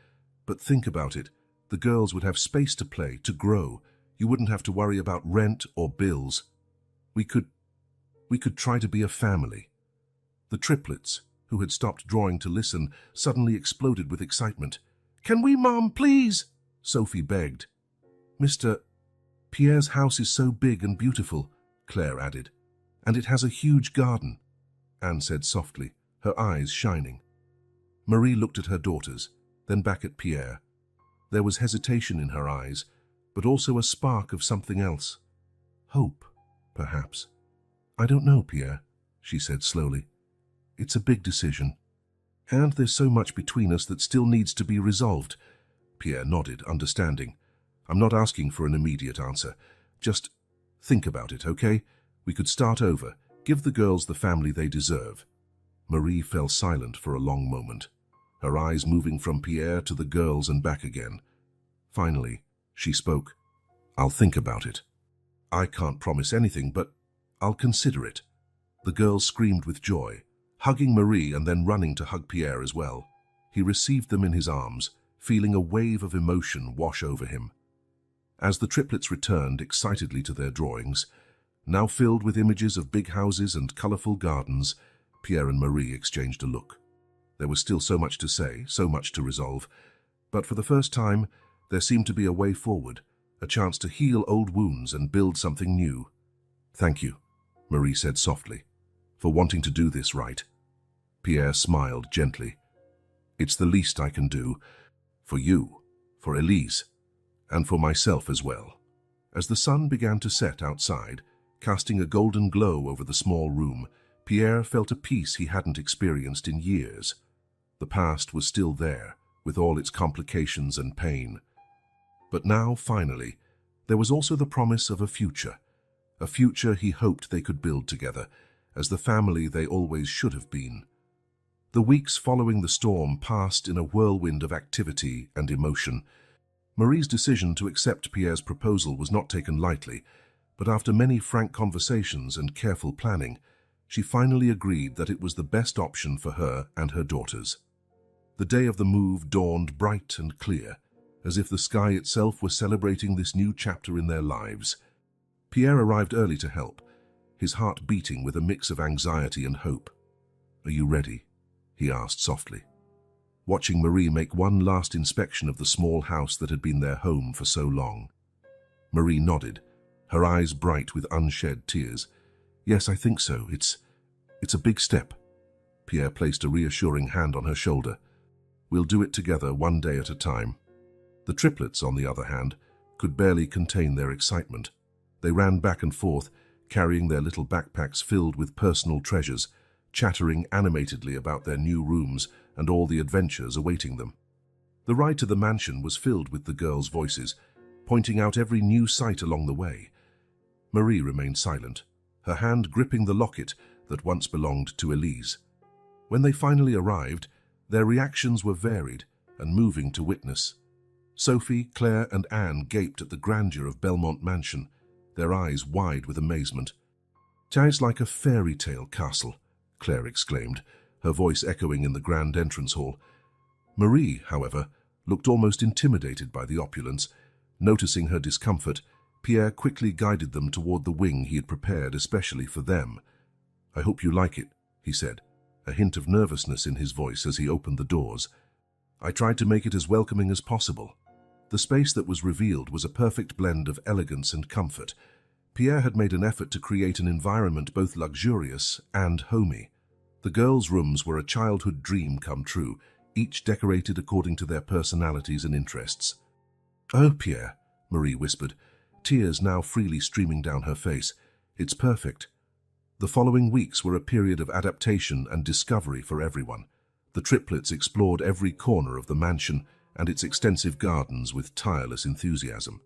But think about it. The girls would have space to play, to grow. You wouldn't have to worry about rent or bills. We could try to be a family. The triplets, who had stopped drawing to listen, suddenly exploded with excitement. Can we, Mom, please? Sophie begged. Pierre's house is so big and beautiful, Claire added. And it has a huge garden, Anne said softly, her eyes shining. Marie looked at her daughters, then back at Pierre. There was hesitation in her eyes, but also a spark of something else. Hope, perhaps. I don't know, Pierre, she said slowly. It's a big decision. And there's so much between us that still needs to be resolved. Pierre nodded, understanding. I'm not asking for an immediate answer. Just think about it, okay? We could start over. Give the girls the family they deserve. Marie fell silent for a long moment, her eyes moving from Pierre to the girls and back again. Finally, she spoke. I'll think about it. I can't promise anything, but I'll consider it. The girls screamed with joy, hugging Marie and then running to hug Pierre as well. He received them in his arms, feeling a wave of emotion wash over him. As the triplets returned excitedly to their drawings, now filled with images of big houses and colorful gardens, Pierre and Marie exchanged a look. There was still so much to say, so much to resolve, but for the first time, there seemed to be a way forward, a chance to heal old wounds and build something new. Thank you, Marie said softly. for wanting to do this right. Pierre smiled gently. It's the least I can do. For you, for Elise, and for myself as well. As the sun began to set outside, casting a golden glow over the small room, Pierre felt a peace he hadn't experienced in years. The past was still there, with all its complications and pain. But now, finally, there was also the promise of a future he hoped they could build together, as the family they always should have been. The weeks following the storm passed in a whirlwind of activity and emotion. Marie's decision to accept Pierre's proposal was not taken lightly, but after many frank conversations and careful planning, she finally agreed that it was the best option for her and her daughters. The day of the move dawned bright and clear, as if the sky itself were celebrating this new chapter in their lives. Pierre arrived early to help, his heart beating with a mix of anxiety and hope. "Are you ready?" he asked softly, watching Marie make one last inspection of the small house that had been their home for so long. Marie nodded, her eyes bright with unshed tears. "Yes, I think so. It's a big step." Pierre placed a reassuring hand on her shoulder. "We'll do it together, one day at a time." The triplets, on the other hand, could barely contain their excitement. They ran back and forth, carrying their little backpacks filled with personal treasures, chattering animatedly about their new rooms and all the adventures awaiting them. The ride to the mansion was filled with the girls' voices, pointing out every new sight along the way. Marie remained silent, her hand gripping the locket that once belonged to Elise. When they finally arrived, their reactions were varied and moving to witness. Sophie, Claire, and Anne gaped at the grandeur of Belmont Mansion, their eyes wide with amazement. "It's like a fairy tale castle," Claire exclaimed, her voice echoing in the grand entrance hall. Marie, however, looked almost intimidated by the opulence. Noticing her discomfort, Pierre quickly guided them toward the wing he had prepared especially for them. "I hope you like it," he said, a hint of nervousness in his voice as he opened the doors. "I tried to make it as welcoming as possible." The space that was revealed was a perfect blend of elegance and comfort. Pierre had made an effort to create an environment both luxurious and homey. The girls' rooms were a childhood dream come true, each decorated according to their personalities and interests. "Oh, Pierre," Marie whispered, tears now freely streaming down her face. "It's perfect." The following weeks were a period of adaptation and discovery for everyone. The triplets explored every corner of the mansion and its extensive gardens with tireless enthusiasm.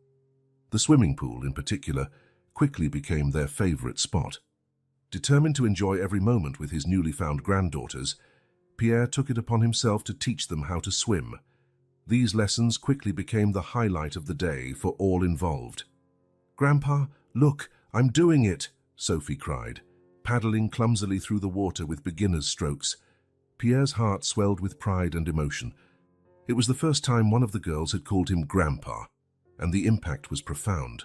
The swimming pool, in particular, quickly became their favorite spot. Determined to enjoy every moment with his newly found granddaughters, Pierre took it upon himself to teach them how to swim. These lessons quickly became the highlight of the day for all involved. "Grandpa, look, I'm doing it!" Sophie cried, paddling clumsily through the water with beginner's strokes. Pierre's heart swelled with pride and emotion. It was the first time one of the girls had called him Grandpa, and the impact was profound.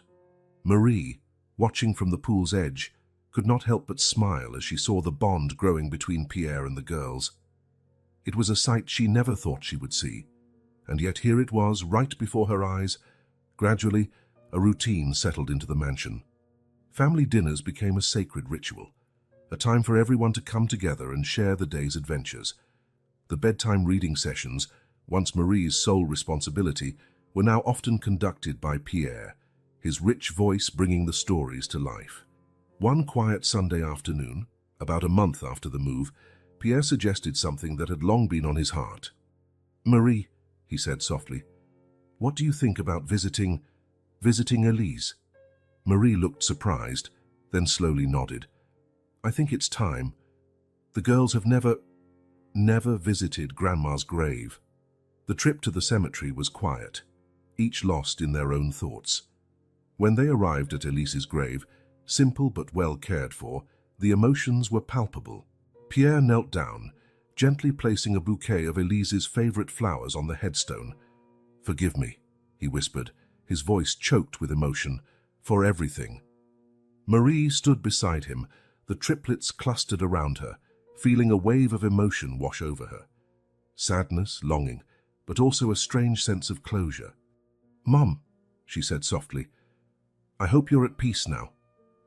Marie, watching from the pool's edge, could not help but smile as she saw the bond growing between Pierre and the girls. It was a sight she never thought she would see, and yet here it was, right before her eyes. Gradually, a routine settled into the mansion. Family dinners became a sacred ritual, a time for everyone to come together and share the day's adventures. The bedtime reading sessions, once Marie's sole responsibility, were now often conducted by Pierre, his rich voice bringing the stories to life. One quiet Sunday afternoon, about a month after the move, Pierre suggested something that had long been on his heart. "Marie," he said softly, "what do you think about visiting Elise?" Marie looked surprised, then slowly nodded. "I think it's time. The girls have never visited Grandma's grave." The trip to the cemetery was quiet, each lost in their own thoughts. When they arrived at Elise's grave, simple but well cared for, the emotions were palpable. Pierre knelt down, gently placing a bouquet of Elise's favorite flowers on the headstone. "Forgive me," he whispered, his voice choked with emotion, "for everything." Marie stood beside him, the triplets clustered around her, feeling a wave of emotion wash over her. Sadness, longing, but also a strange sense of closure. "Mom," she said softly, "I hope you're at peace now.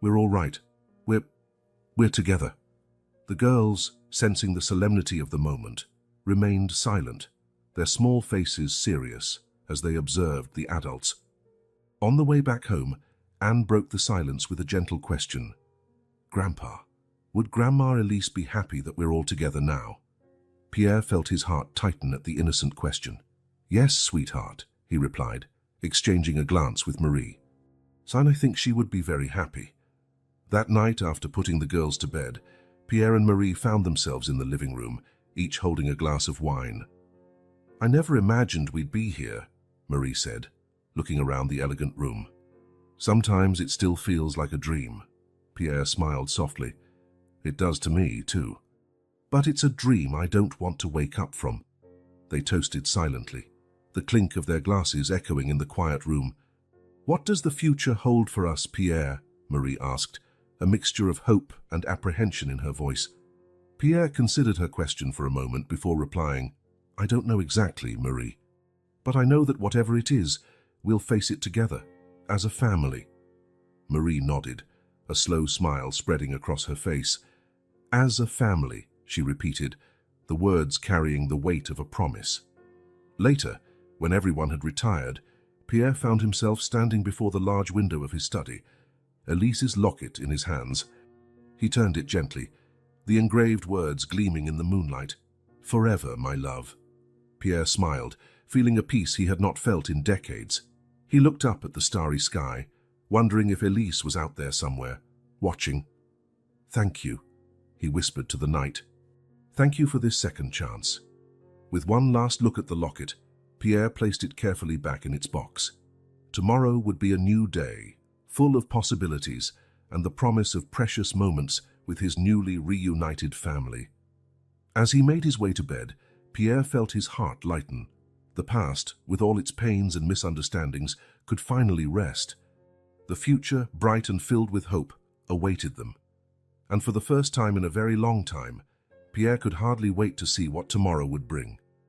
We're all right. We're together." The girls, sensing the solemnity of the moment, remained silent, their small faces serious as they observed the adults. On the way back home, Anne broke the silence with a gentle question. "Grandpa, would Grandma Elise be happy that we're all together now?" Pierre felt his heart tighten at the innocent question. "Yes, sweetheart," he replied, exchanging a glance with Marie. "Son, I think she would be very happy." That night, after putting the girls to bed, Pierre and Marie found themselves in the living room, each holding a glass of wine. "I never imagined we'd be here," Marie said, looking around the elegant room. "Sometimes it still feels like a dream." Pierre smiled softly. "It does to me, too. But it's a dream I don't want to wake up from." They toasted silently, the clink of their glasses echoing in the quiet room. "What does the future hold for us, Pierre?" Marie asked, a mixture of hope and apprehension in her voice. Pierre considered her question for a moment before replying, "I don't know exactly, Marie. But I know that whatever it is, we'll face it together, as a family." Marie nodded, a slow smile spreading across her face. "As a family," she repeated, the words carrying the weight of a promise. Later, when everyone had retired, Pierre found himself standing before the large window of his study, Elise's locket in his hands. He turned it gently, the engraved words gleaming in the moonlight. "Forever, my love." Pierre smiled, feeling a peace he had not felt in decades. He looked up at the starry sky, wondering if Elise was out there somewhere, watching. "Thank you," he whispered to the night. "Thank you for this second chance." With one last look at the locket, Pierre placed it carefully back in its box. Tomorrow would be a new day, full of possibilities and the promise of precious moments with his newly reunited family. As he made his way to bed, Pierre felt his heart lighten. The past, with all its pains and misunderstandings, could finally rest. The future, bright and filled with hope, awaited them. And for the first time in a very long time, Pierre could hardly wait to see what tomorrow would bring.